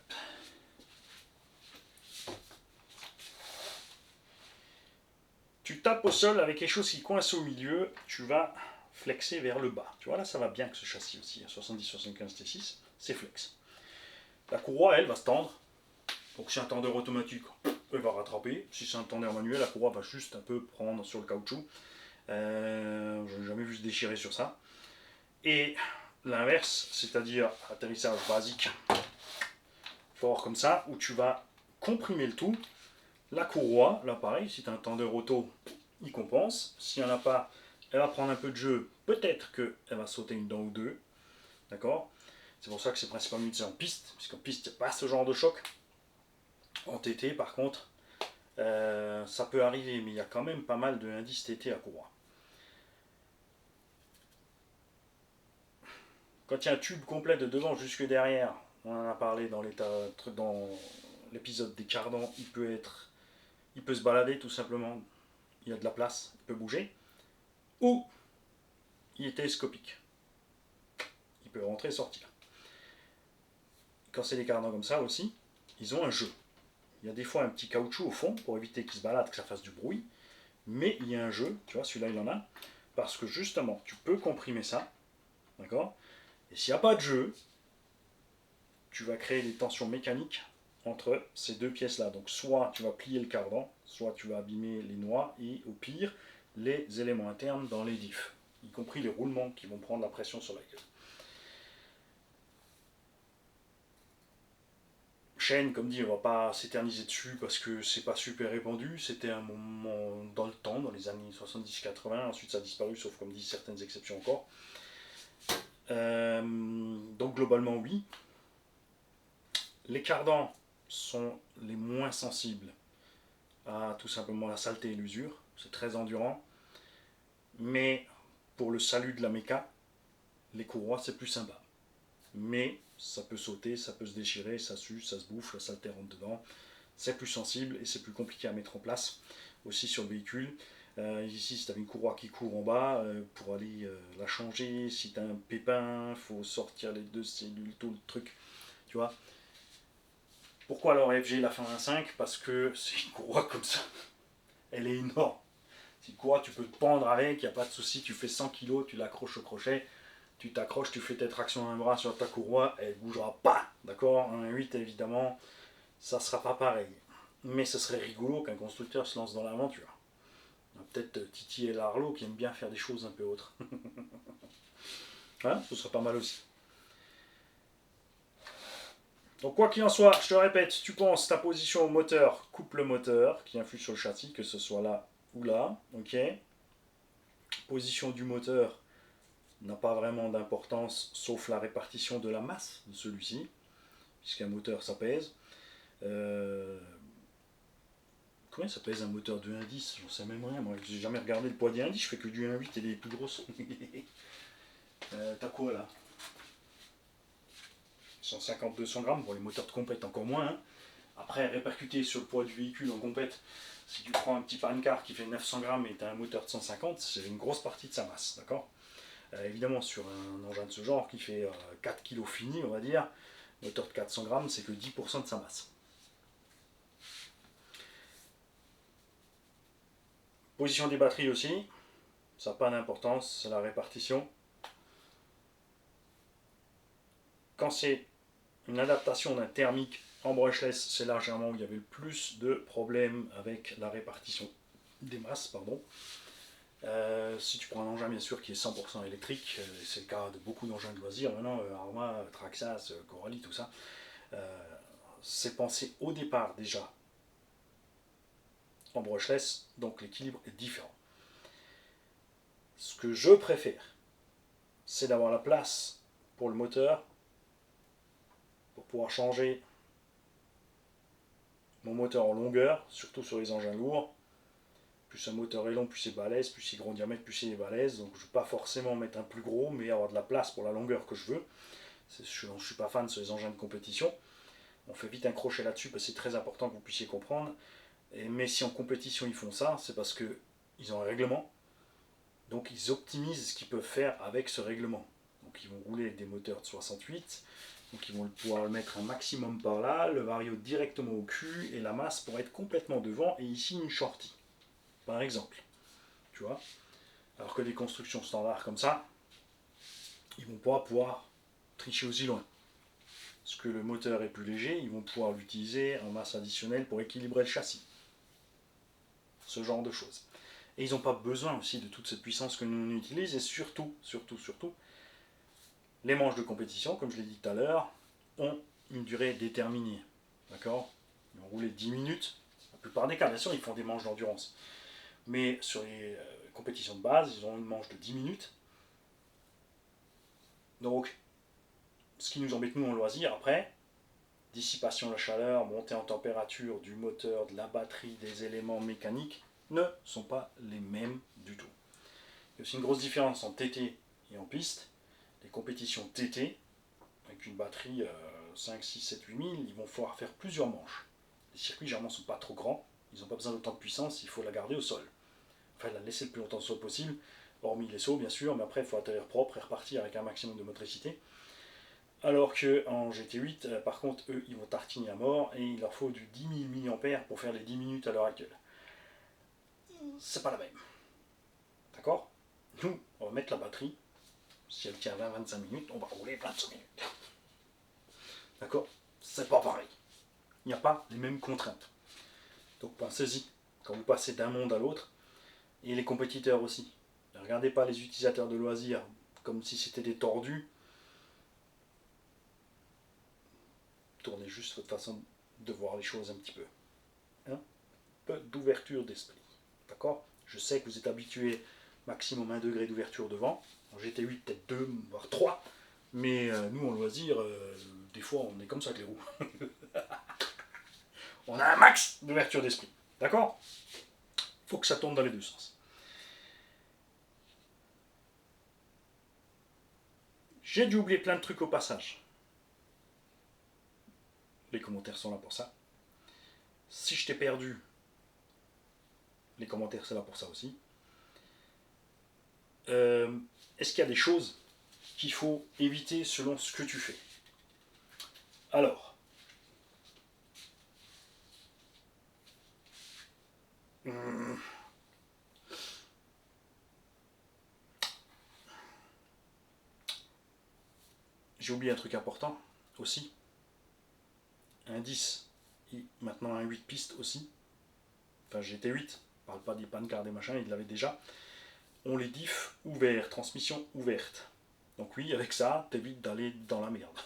Tu tapes au sol avec quelque chose qui coince au milieu, tu vas flexer vers le bas. Tu vois là, ça va bien que ce châssis aussi, 70-75 T6, c'est flex. La courroie, elle, va se tendre. Donc si un tendeur automatique, elle va rattraper. Si c'est un tendeur manuel, la courroie va juste un peu prendre sur le caoutchouc. Je n'ai jamais vu se déchirer sur ça. Et l'inverse, c'est-à-dire atterrissage basique, fort comme ça, où tu vas comprimer le tout. La courroie, là pareil, si tu as un tendeur auto, il compense. S'il n'y en a pas, elle va prendre un peu de jeu. Peut-être qu'elle va sauter une dent ou deux. D'accord. C'est pour ça que c'est principalement utilisé en piste, puisqu'en piste, il n'y a pas ce genre de choc. En TT, par contre, ça peut arriver, mais il y a quand même pas mal de indices TT à courroie. Quand il y a un tube complet de devant jusque derrière, on en a parlé dans l'épisode des cardans, il peut se balader tout simplement, il y a de la place, il peut bouger, ou il est télescopique, il peut rentrer et sortir. Quand c'est des cardans comme ça aussi, ils ont un jeu. Il y a des fois un petit caoutchouc au fond pour éviter qu'il se balade, que ça fasse du bruit, mais il y a un jeu, tu vois, celui-là il en a, parce que justement, tu peux comprimer ça, d'accord. Et s'il n'y a pas de jeu, tu vas créer des tensions mécaniques entre ces deux pièces-là. Donc soit tu vas plier le cardan, soit tu vas abîmer les noix et au pire, les éléments internes dans les diffs, y compris les roulements qui vont prendre la pression sur la gueule. Chaîne, comme dit, on ne va pas s'éterniser dessus parce que c'est pas super répandu. C'était un moment dans le temps, dans les années 70-80. Ensuite, ça a disparu, sauf comme dit certaines exceptions encore. Donc globalement, oui. Les cardans sont les moins sensibles à tout simplement la saleté et l'usure. C'est très endurant. Mais pour le salut de la méca, les courroies c'est plus sympa. Mais ça peut sauter, ça peut se déchirer, ça s'use, ça se bouffe, la saleté rentre dedans. C'est plus sensible et c'est plus compliqué à mettre en place aussi sur le véhicule. Ici, si tu as une courroie qui court en bas, pour aller la changer, si tu as un pépin, il faut sortir les deux cellules, tout le truc. Tu vois. Pourquoi alors FG la fin 1.5? Parce que c'est une courroie comme ça. Elle est énorme. C'est une courroie, tu peux te pendre avec, il n'y a pas de souci. Tu fais 100 kg, tu l'accroches au crochet, tu t'accroches, tu fais tes tractions à un bras sur ta courroie, elle ne bougera pas. D'accord. Un 8 évidemment, ça ne sera pas pareil. Mais ce serait rigolo qu'un constructeur se lance dans l'aventure. Peut-être Titi et Larlo qui aiment bien faire des choses un peu autres. Hein, ce serait pas mal aussi. Donc quoi qu'il en soit, je te répète, si tu penses ta position au moteur, coupe le moteur qui influe sur le châssis, que ce soit là ou là. Ok. Position du moteur n'a pas vraiment d'importance sauf la répartition de la masse de celui-ci, puisqu'un moteur ça pèse. Combien ça pèse un moteur de 1.10? J'en sais même rien, moi j'ai jamais regardé le poids des 1.10, je fais que du 1.8 et des plus grosses. T'as quoi là? 150-200 grammes, pour les moteurs de compète encore moins. Hein. Après, répercuté sur le poids du véhicule en compète, si tu prends un petit pancar qui fait 900 grammes et tu as un moteur de 150, c'est une grosse partie de sa masse, d'accord. Évidemment, sur un engin de ce genre qui fait 4 kg fini, on va dire, moteur de 400 grammes, c'est que 10% de sa masse. Position des batteries aussi, ça n'a pas d'importance, c'est la répartition. Quand c'est une adaptation d'un thermique en brushless, c'est largement où il y avait le plus de problèmes avec la répartition des masses. Pardon. Si tu prends un engin bien sûr qui est 100% électrique, c'est le cas de beaucoup d'engins de loisirs maintenant, Arma, Traxxas, Coralie, tout ça, c'est pensé au départ déjà en brushless, donc l'équilibre est différent. Ce que je préfère, c'est d'avoir la place pour le moteur, pour pouvoir changer mon moteur en longueur, surtout sur les engins lourds. Plus un moteur est long, plus c'est balèze, plus c'est grand diamètre, plus c'est balèze. Donc je ne veux pas forcément mettre un plus gros, mais avoir de la place pour la longueur que je veux. Je ne suis pas fan sur les engins de compétition. On fait vite un crochet là-dessus parce que c'est très important que vous puissiez comprendre. Mais si en compétition ils font ça, c'est parce qu'ils ont un règlement. Donc ils optimisent ce qu'ils peuvent faire avec ce règlement. Donc ils vont rouler avec des moteurs de 68. Donc ils vont pouvoir le mettre un maximum par là, le vario directement au cul et la masse pour être complètement devant. Et ici une shorty, par exemple. Tu vois. Alors que des constructions standards comme ça, ils vont pas pouvoir tricher aussi loin. Parce que le moteur est plus léger, ils vont pouvoir l'utiliser en masse additionnelle pour équilibrer le châssis. Ce genre de choses. Et ils n'ont pas besoin aussi de toute cette puissance que nous on utilise, et surtout, les manches de compétition, comme je l'ai dit tout à l'heure, ont une durée déterminée. D'accord. Ils vont rouler 10 minutes. La plupart des cas, bien sûr, ils font des manches d'endurance. Mais sur les compétitions de base, ils ont une manche de 10 minutes. Donc, ce qui nous embête nous en loisir après, dissipation de la chaleur, montée en température du moteur, de la batterie, des éléments mécaniques, ne sont pas les mêmes du tout. Il y a aussi une grosse différence en TT et en piste. Les compétitions TT, avec une batterie 5, 6, 7, 8 000, ils vont pouvoir faire plusieurs manches. Les circuits généralement ne sont pas trop grands, ils n'ont pas besoin d'autant de puissance, il faut la garder au sol. Enfin, la laisser le plus longtemps au sol possible, hormis les sauts bien sûr, mais après il faut atterrir propre et repartir avec un maximum de motricité. Alors qu'en GT8, par contre, eux, ils vont tartiner à mort et il leur faut du 10 000 mAh pour faire les 10 minutes à l'heure actuelle. C'est pas la même. D'accord. Nous, on va mettre la batterie. Si elle tient 20-25 minutes, on va rouler 25 minutes. D'accord. C'est pas pareil. Il n'y a pas les mêmes contraintes. Donc pensez-y quand vous passez d'un monde à l'autre. Et les compétiteurs aussi. Ne regardez pas les utilisateurs de loisirs comme si c'était des tordus. Tournez juste votre façon de voir les choses un petit peu. Un peu d'ouverture d'esprit. D'accord. Je sais que vous êtes habitués maximum 1 degré d'ouverture devant. En GT8, peut-être 2, voire 3. Mais nous, en loisir, des fois, on est comme ça avec les roues. On a un max d'ouverture d'esprit. D'accord? Il faut que ça tourne dans les deux sens. J'ai dû oublier plein de trucs au passage. Les commentaires sont là pour ça. Si je t'ai perdu, les commentaires c'est là pour ça aussi. Est-ce qu'il y a des choses qu'il faut éviter selon ce que tu fais? Alors, j'ai oublié un truc important aussi. Un 10 et maintenant un 8 pistes aussi. Enfin, j'étais 8. Je parle pas des pancards, des machins, il l'avait déjà. On les diff ouverts, transmission ouverte. Donc oui, avec ça, t'évites d'aller dans la merde.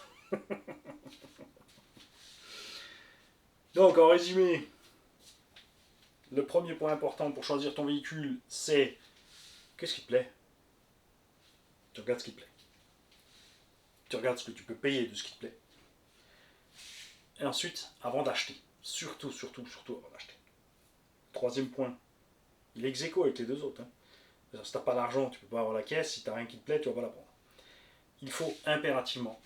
Donc en résumé, le premier point important pour choisir ton véhicule, c'est qu'est-ce qui te plaît? Tu regardes ce qui te plaît. Tu regardes ce que tu peux payer de ce qui te plaît. Et ensuite, avant d'acheter, surtout avant d'acheter. Troisième point, il est ex-aequo avec les deux autres. Hein. Si tu n'as pas d'argent, tu ne peux pas avoir la caisse. Si tu n'as rien qui te plaît, tu ne vas pas la prendre. Il faut impérativement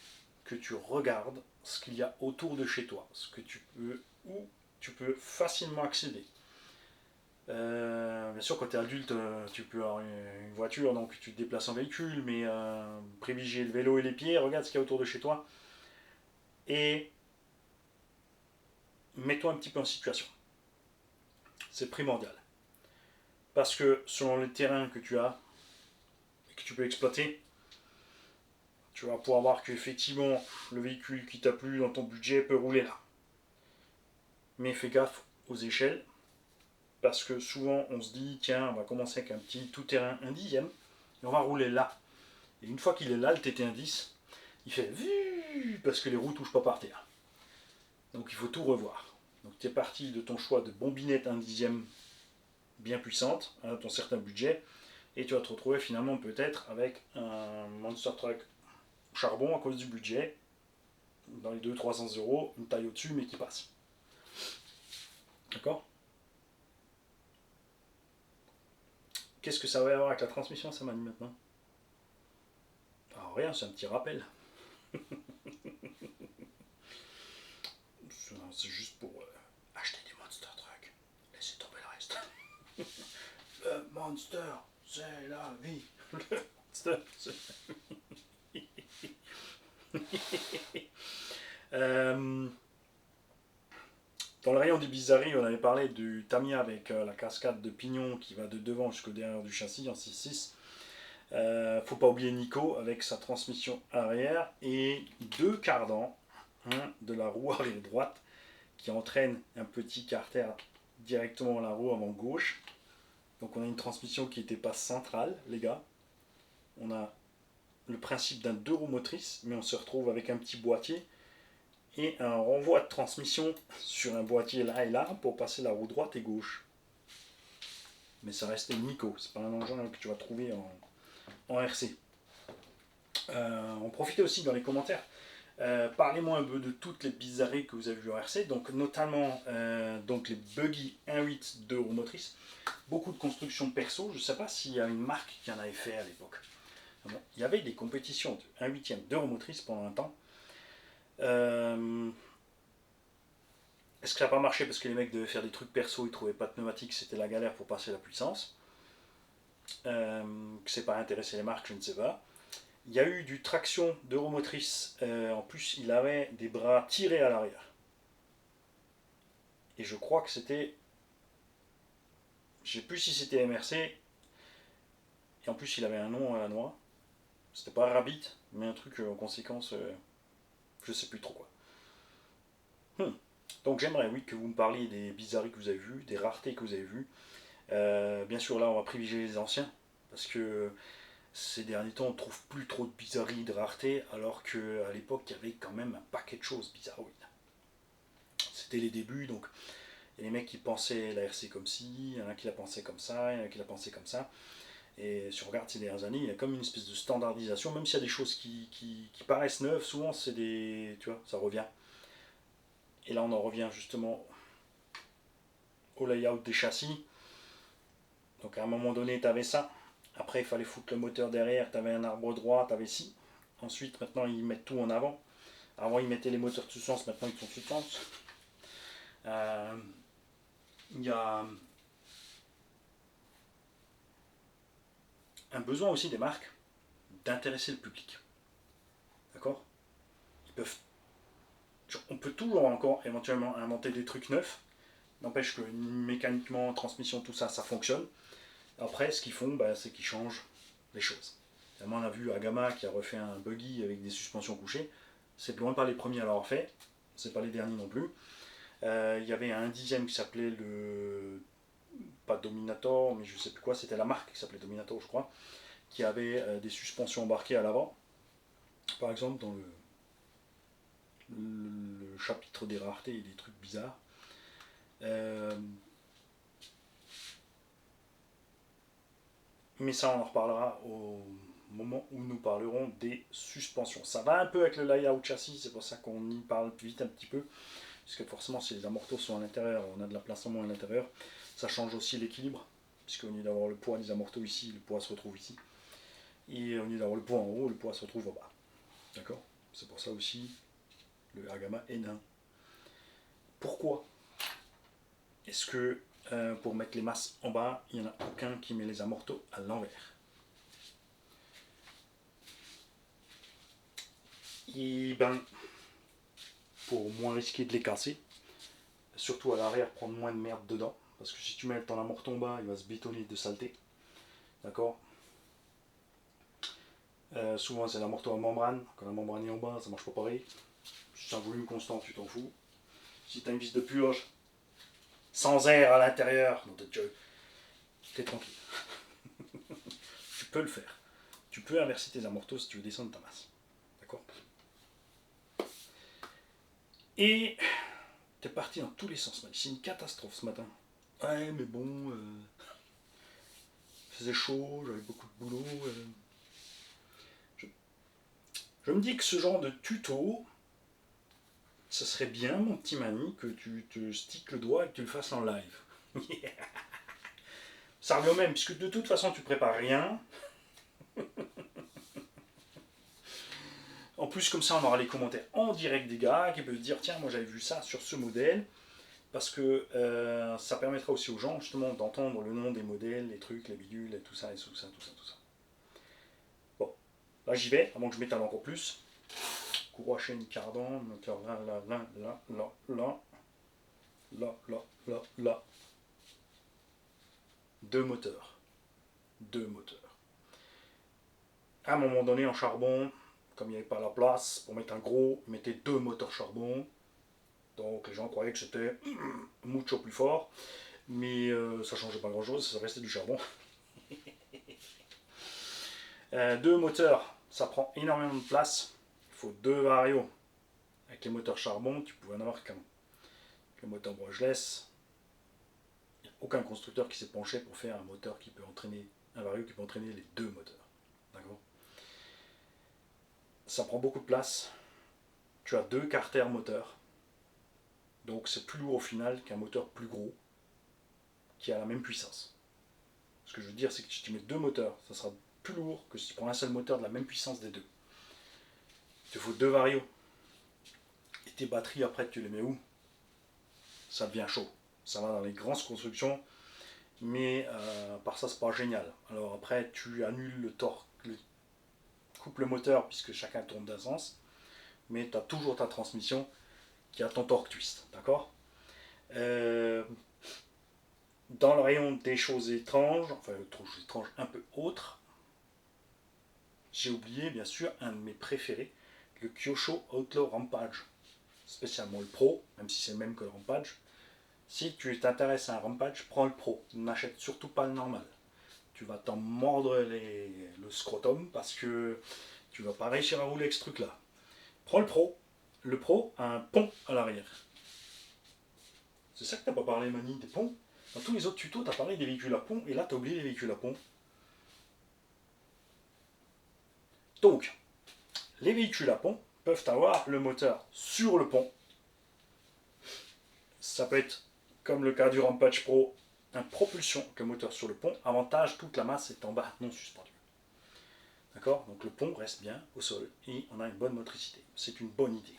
que tu regardes ce qu'il y a autour de chez toi, ce que tu peux, où tu peux facilement accéder. Bien sûr, quand tu es adulte, tu peux avoir une voiture, donc tu te déplaces en véhicule, mais privilégier le vélo et les pieds, regarde ce qu'il y a autour de chez toi. Et mets-toi un petit peu en situation. C'est primordial. Parce que selon le terrain que tu as et que tu peux exploiter, tu vas pouvoir voir qu'effectivement le véhicule qui t'a plu dans ton budget peut rouler là. Mais fais gaffe aux échelles, parce que souvent on se dit tiens, on va commencer avec un petit tout-terrain 1/10 et on va rouler là. Et une fois qu'il est là, le TT110, il fait vu parce que les roues touchent pas par terre. Donc il faut tout revoir. Donc tu es parti de ton choix de bombinette 1/10 bien puissante, à ton certain budget, et tu vas te retrouver finalement peut-être avec un Monster Truck charbon à cause du budget, dans les 200-300 euros, une taille au-dessus mais qui passe. D'accord? Qu'est-ce que ça va y avoir avec la transmission, ça m'a dit maintenant? Alors rien, c'est un petit rappel. C'est juste pour acheter des Monster Truck. Laissez tomber le reste. Le Monster, c'est la vie. Le Monster, c'est la vie. Dans le rayon des bizarreries, on avait parlé du Tamiya avec la cascade de pignon qui va de devant jusqu'au derrière du châssis en 6.6. Faut pas oublier Nico avec sa transmission arrière et deux cardans, de la roue arrière droite qui entraîne un petit carter directement à la roue avant gauche. Donc on a une transmission qui n'était pas centrale, les gars. On a le principe d'un 2 roues motrices, mais on se retrouve avec un petit boîtier et un renvoi de transmission sur un boîtier là et là pour passer la roue droite et gauche. Mais ça restait Nico, c'est pas un engin que tu vas trouver en RC. On profitait aussi dans les commentaires. Parlez-moi un peu de toutes les bizarreries que vous avez vues en RC, donc notamment donc les buggy 1.8 2 roues motrices, beaucoup de constructions perso. Je ne sais pas s'il y a une marque qui en avait fait à l'époque. Bon, il y avait des compétitions de 1/8 2 roues motrices pendant un temps. Est-ce que ça n'a pas marché parce que les mecs devaient faire des trucs perso, ils ne trouvaient pas de pneumatique, c'était la galère pour passer la puissance. Que c'est pas intéressé les marques, je ne sais pas. Il y a eu du traction de roue motrice, en plus il avait des bras tirés à l'arrière. Et je crois que c'était, je ne sais plus si c'était MRC, et en plus il avait un nom à la noix. C'était pas Rabbit, mais un truc en conséquence, je sais plus trop quoi. Donc j'aimerais, oui, que vous me parliez des bizarreries que vous avez vues, des raretés que vous avez vues. Bien sûr, là, on va privilégier les anciens, parce que ces derniers temps, on ne trouve plus trop de bizarreries, de raretés, alors qu'à l'époque, il y avait quand même un paquet de choses bizarroïdes. C'était les débuts, donc il y a les mecs qui pensaient la RC comme ci, il y en a qui la pensaient comme ça, il y en a qui la pensaient comme ça. Et si on regarde ces dernières années, il y a comme une espèce de standardisation, même s'il y a des choses qui paraissent neuves, souvent c'est des. Tu vois, ça revient. Et là, on en revient justement au layout des châssis. Donc à un moment donné, tu avais ça. Après, il fallait foutre le moteur derrière. Tu avais un arbre droit, tu avais ci. Ensuite, maintenant, ils mettent tout en avant. Avant, ils mettaient les moteurs de sous-sens. Maintenant, ils sont sous-sens. Il y a un besoin aussi des marques d'intéresser le public. D'accord? On peut toujours encore éventuellement inventer des trucs neufs. N'empêche que mécaniquement, transmission, tout ça, ça fonctionne. Après, ce qu'ils font, c'est qu'ils changent les choses. On a vu Agama qui a refait un buggy avec des suspensions couchées. C'est loin pas les premiers à l'avoir fait. C'est pas les derniers non plus. Il y avait un 10e qui s'appelait le... pas Dominator, mais je sais plus quoi. C'était la marque qui s'appelait Dominator, je crois. Qui avait des suspensions embarquées à l'avant. Par exemple, dans le chapitre des raretés et des trucs bizarres. Mais ça, on en reparlera au moment où nous parlerons des suspensions. Ça va un peu avec le layout châssis, c'est pour ça qu'on y parle vite un petit peu. Puisque forcément, si les amortos sont à l'intérieur, on a de la place en moins à l'intérieur. Ça change aussi l'équilibre. Puisqu'au lieu d'avoir le poids des amortos ici, le poids se retrouve ici. Et au lieu d'avoir le poids en haut, le poids se retrouve en bas. D'accord? C'est pour ça aussi le Agama est nain. Pourquoi est-ce que pour mettre les masses en bas, il n'y en a aucun qui met les amortos à l'envers? Et pour moins risquer de les casser, surtout à l'arrière, prendre moins de merde dedans, parce que si tu mets ton amorton en bas, il va se bétonner de saleté. D'accord? Souvent c'est l'amorton à membrane, quand la membrane est en bas, ça marche pas pareil. Si c'est un volume constant, tu t'en fous. Si tu as une vis de purge, sans air à l'intérieur, t'es tranquille. Tu peux le faire. Tu peux inverser tes amortos si tu veux descendre ta masse. D'accord? Et t'es parti dans tous les sens, c'est une catastrophe ce matin. Ouais, mais bon, il faisait chaud, j'avais beaucoup de boulot. Je me dis que ce genre de tuto, ça serait bien, mon petit Mani, que tu te sticks le doigt et que tu le fasses en live. Ça revient au même, puisque de toute façon, tu prépares rien. En plus, comme ça, on aura les commentaires en direct des gars qui peuvent dire tiens, moi j'avais vu ça sur ce modèle. Parce que ça permettra aussi aux gens justement d'entendre le nom des modèles, les trucs, les bidules, et tout ça, et tout ça, tout ça, tout ça. Bon, là j'y vais, avant que je m'étale encore plus. Courroie chaîne cardan, moteur là, là, là, là, là, là, là, là, là, là. Deux moteurs. Deux moteurs. À un moment donné, en charbon, comme il n'y avait pas la place pour mettre un gros, ils mettaient deux moteurs charbon. Donc les gens croyaient que c'était mucho plus fort. Mais ça changeait pas grand chose, ça restait du charbon. Deux moteurs, ça prend énormément de place. Il faut deux varios. Avec les moteurs charbon, tu pouvais en avoir qu'un. Le moteur brushless, il n'y a aucun constructeur qui s'est penché pour faire un moteur qui peut entraîner, un vario qui peut entraîner les deux moteurs. D'accord? Ça prend beaucoup de place. Tu as deux carters moteurs. Donc c'est plus lourd au final qu'un moteur plus gros qui a la même puissance. Ce que je veux dire, c'est que si tu mets deux moteurs, ça sera plus lourd que si tu prends un seul moteur de la même puissance des deux. Il te faut deux varios. Et tes batteries, après, tu les mets où? Ça devient chaud. Ça va dans les grandes constructions, mais par ça, c'est pas génial. Alors après, tu annules le torque, coupes le moteur, puisque chacun tourne d'un sens, mais tu as toujours ta transmission qui a ton torque twist. D'accord? Dans le rayon des choses étranges, enfin, choses étranges un peu autres, j'ai oublié, bien sûr, un de mes préférés, le Kyosho Outlaw Rampage. Spécialement le Pro, même si c'est le même que le Rampage. Si tu t'intéresses à un Rampage, prends le Pro. N'achète surtout pas le normal. Tu vas t'en mordre le scrotum parce que tu vas pas réussir à rouler avec ce truc-là. Prends le Pro. Le Pro a un pont à l'arrière. C'est ça que t'as pas parlé, Mani, des ponts. Dans tous les autres tutos, t'as parlé des véhicules à pont et là t'as oublié les véhicules à pont. Donc, les véhicules à pont peuvent avoir le moteur sur le pont. Ça peut être comme le cas du Rampage Pro, une propulsion avec le moteur sur le pont. Avantage, toute la masse est en bas, non suspendue. D'accord? Donc le pont reste bien au sol et on a une bonne motricité. C'est une bonne idée.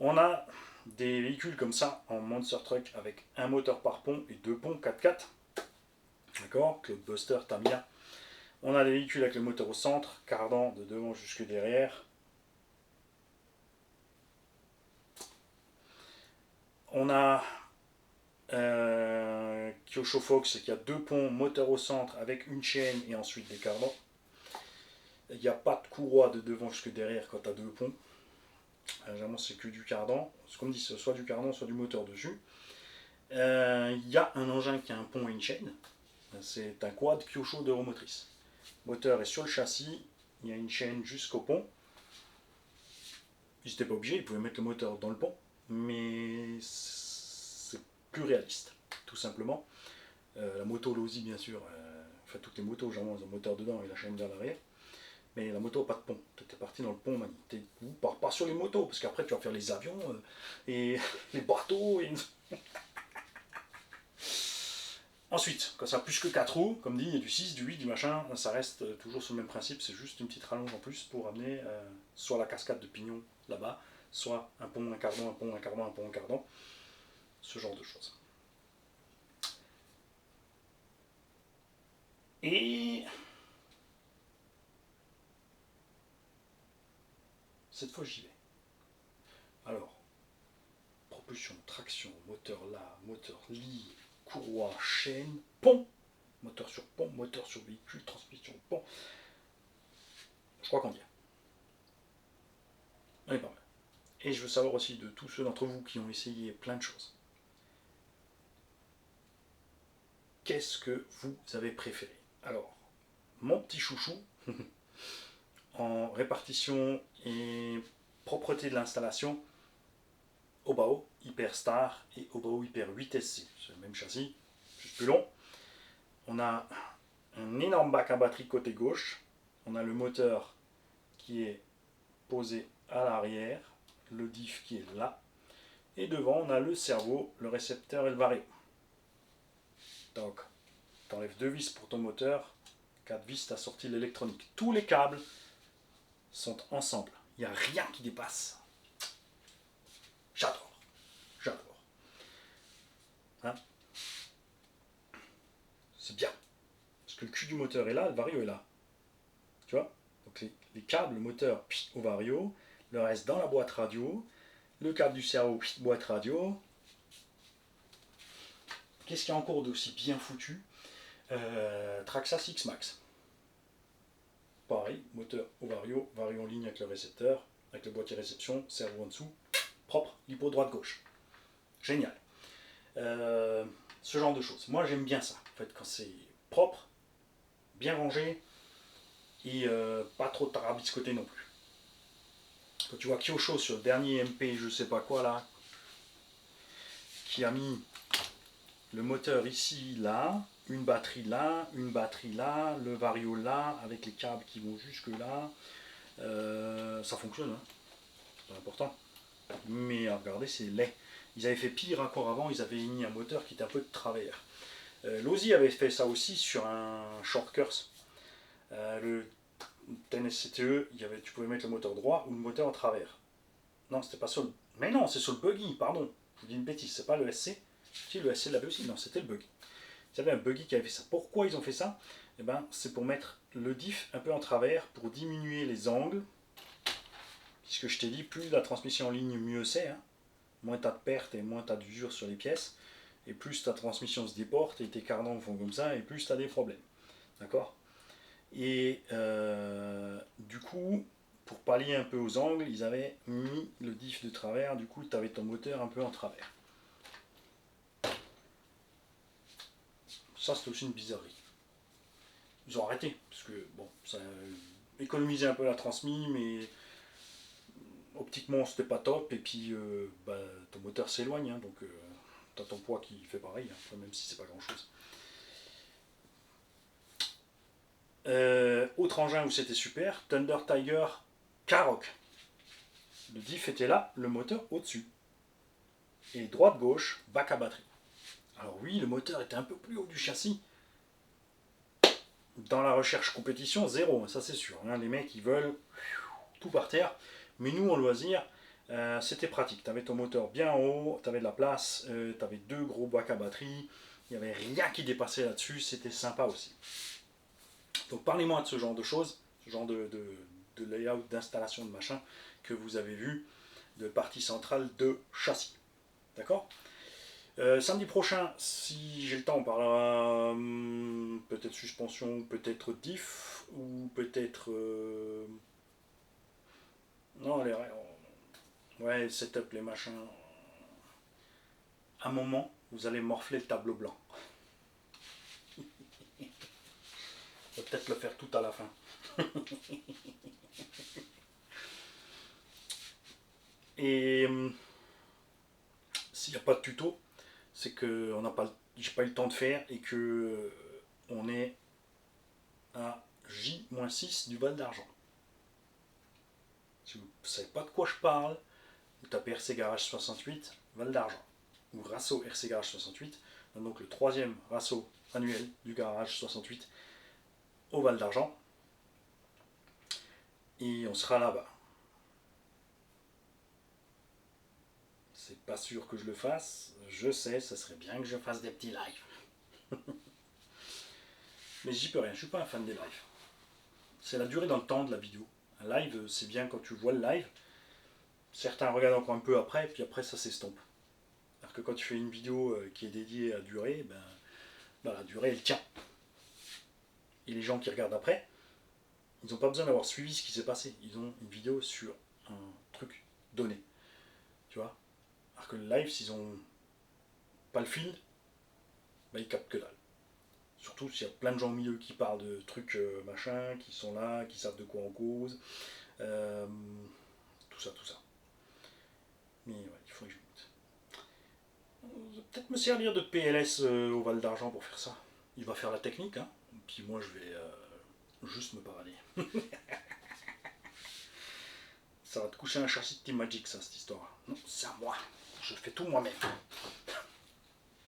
On a des véhicules comme ça en Monster Truck avec un moteur par pont et deux ponts 4x4. D'accord? Cloudbuster, Tamiya. On a des véhicules avec le moteur au centre, cardan de devant jusque derrière. On a Kyosho Fox qui a deux ponts, moteur au centre avec une chaîne et ensuite des cardans. Il n'y a pas de courroie de devant jusque derrière quand tu as deux ponts. Généralement c'est que du cardan. Comme dit, c'est soit du cardan, soit du moteur dessus. Il y a un engin qui a un pont et une chaîne. C'est un quad Kyosho d'Euromotrice. Le moteur est sur le châssis, il y a une chaîne jusqu'au pont. Ils n'étaient pas obligés, ils pouvaient mettre le moteur dans le pont, mais c'est plus réaliste, tout simplement. La moto Losi, bien sûr, enfin toutes les motos, généralement, ils ont le moteur dedans et la chaîne vers l'arrière. Mais la moto n'a pas de pont. Tu étais parti dans le pont, Mani. Pars pas sur les motos, parce qu'après tu vas faire les avions et les bateaux. Et... Ensuite, quand ça a plus que 4 roues, comme dit, il y a du 6, du 8, du machin, ça reste toujours sur le même principe, c'est juste une petite rallonge en plus pour amener soit la cascade de pignon là-bas, soit un pont, un cardan, un pont, un cardan, un pont, un cardan, ce genre de choses. Et cette fois j'y vais. Alors, propulsion, traction, moteur là, moteur lit, courroie, chaîne, pont, moteur sur véhicule, transmission, pont. Je crois qu'on y est. On est pas mal. Et je veux savoir aussi de tous ceux d'entre vous qui ont essayé plein de choses. Qu'est-ce que vous avez préféré? Alors, mon petit chouchou, en répartition et propreté de l'installation, Obao Hyperstar et Obao Hyper 8SC. C'est le même châssis, juste plus long. On a un énorme bac à batterie côté gauche. On a le moteur qui est posé à l'arrière, le diff qui est là. Et devant, on a le cerveau, le récepteur et le vario. Donc, tu enlèves 2 vis pour ton moteur, 4 vis, tu as sorti l'électronique. Tous les câbles sont ensemble. Il n'y a rien qui dépasse. J'adore. J'adore. Hein? C'est bien. Parce que le cul du moteur est là, le vario est là. Tu vois? Donc les câbles, le moteur au vario, le reste dans la boîte radio, le câble du cerveau, boîte radio. Qu'est-ce qu'il y a encore d'aussi bien foutu? Traxxas X-Max. Pareil, moteur au vario, vario en ligne avec le récepteur, avec le boîtier réception, cerveau en dessous, propre, lipo droite-gauche. Génial. Ce genre de choses. Moi j'aime bien ça, en fait, quand c'est propre, bien rangé, et pas trop tarabiscoté non plus. Quand tu vois Kyosho sur le dernier MP, je sais pas quoi là, qui a mis le moteur ici, là, une batterie là, le vario là, avec les câbles qui vont jusque là, ça fonctionne, hein. C'est important. Mais regardez, c'est laid. Ils avaient fait pire encore avant, ils avaient mis un moteur qui était un peu de travers. Losi avait fait ça aussi sur un short curse. Le TNS-CTE, tu pouvais mettre le moteur droit ou le moteur en travers. Non, c'était pas sur le... Mais non, c'est sur le buggy, pardon. Je vous dis une bêtise, c'est pas le SC. Si, le SC l'avait aussi. Non, c'était le buggy. Il y avait un buggy qui avait fait ça. Pourquoi ils ont fait ça? Eh ben, c'est pour mettre le diff un peu en travers, pour diminuer les angles. Puisque je t'ai dit, plus la transmission en ligne, mieux c'est. Hein. Moins tu as de pertes et moins tu as d'usure sur les pièces. Et plus ta transmission se déporte et tes cardans font comme ça, et plus tu as des problèmes. D'accord? Et du coup, pour pallier un peu aux angles, ils avaient mis le diff de travers, du coup tu avais ton moteur un peu en travers. Ça c'est aussi une bizarrerie. Ils ont arrêté, parce que bon, ça économisait un peu la transmission, mais optiquement c'était pas top, et puis ton moteur s'éloigne, hein, donc tu as ton poids qui fait pareil, hein, même si c'est pas grand chose. Autre engin où c'était super, Thunder Tiger Karoq. Le diff était là, le moteur au-dessus. Et droite-gauche, bac à batterie. Alors oui, le moteur était un peu plus haut du châssis. Dans la recherche compétition, zéro, ça c'est sûr. Les mecs, ils veulent tout par terre. Mais nous, en loisir, c'était pratique. Tu avais ton moteur bien haut, tu avais de la place, tu avais 2 gros bacs à batterie. Il n'y avait rien qui dépassait là-dessus, c'était sympa aussi. Donc parlez-moi de ce genre de choses, ce genre de layout, d'installation de machin que vous avez vu, de partie centrale de châssis. D'accord. Samedi prochain, si j'ai le temps, on parlera peut-être suspension, peut-être diff, ou peut-être... non, ouais, setup, les machins. À un moment, vous allez morfler le tableau blanc. On va peut-être le faire tout à la fin. Et s'il n'y a pas de tuto, c'est que j'ai pas eu le temps de faire et que on est à J-6 du Val d'Argent. Si vous ne savez pas de quoi je parle, vous tapez RC Garage 68 Val d'Argent ou Rasso RC Garage 68, donc le 3e Rasso annuel du Garage 68 au Val d'Argent, et on sera là-bas. C'est pas sûr que je le fasse, je sais, ça serait bien que je fasse des petits lives. Mais j'y peux rien, je suis pas un fan des lives. C'est la durée dans le temps de la vidéo. Un live, c'est bien quand tu vois le live. Certains regardent encore un peu après, puis après ça s'estompe. Alors que quand tu fais une vidéo qui est dédiée à durée, la durée elle tient. Et les gens qui regardent après, ils n'ont pas besoin d'avoir suivi ce qui s'est passé. Ils ont une vidéo sur un truc donné. Tu vois. Alors que le live, s'ils ont pas le fil, ils captent que dalle. Surtout s'il y a plein de gens au milieu qui parlent de trucs machin, qui sont là, qui savent de quoi on cause. Tout ça, tout ça. Mais ouais, il faut que je peut-être me servir de PLS au Val d'Argent pour faire ça. Il va faire la technique, hein. Puis moi je vais juste me parader. Ça va te coucher un châssis de Team Magic, ça, cette histoire. Non, c'est à moi. Je fais tout moi-même.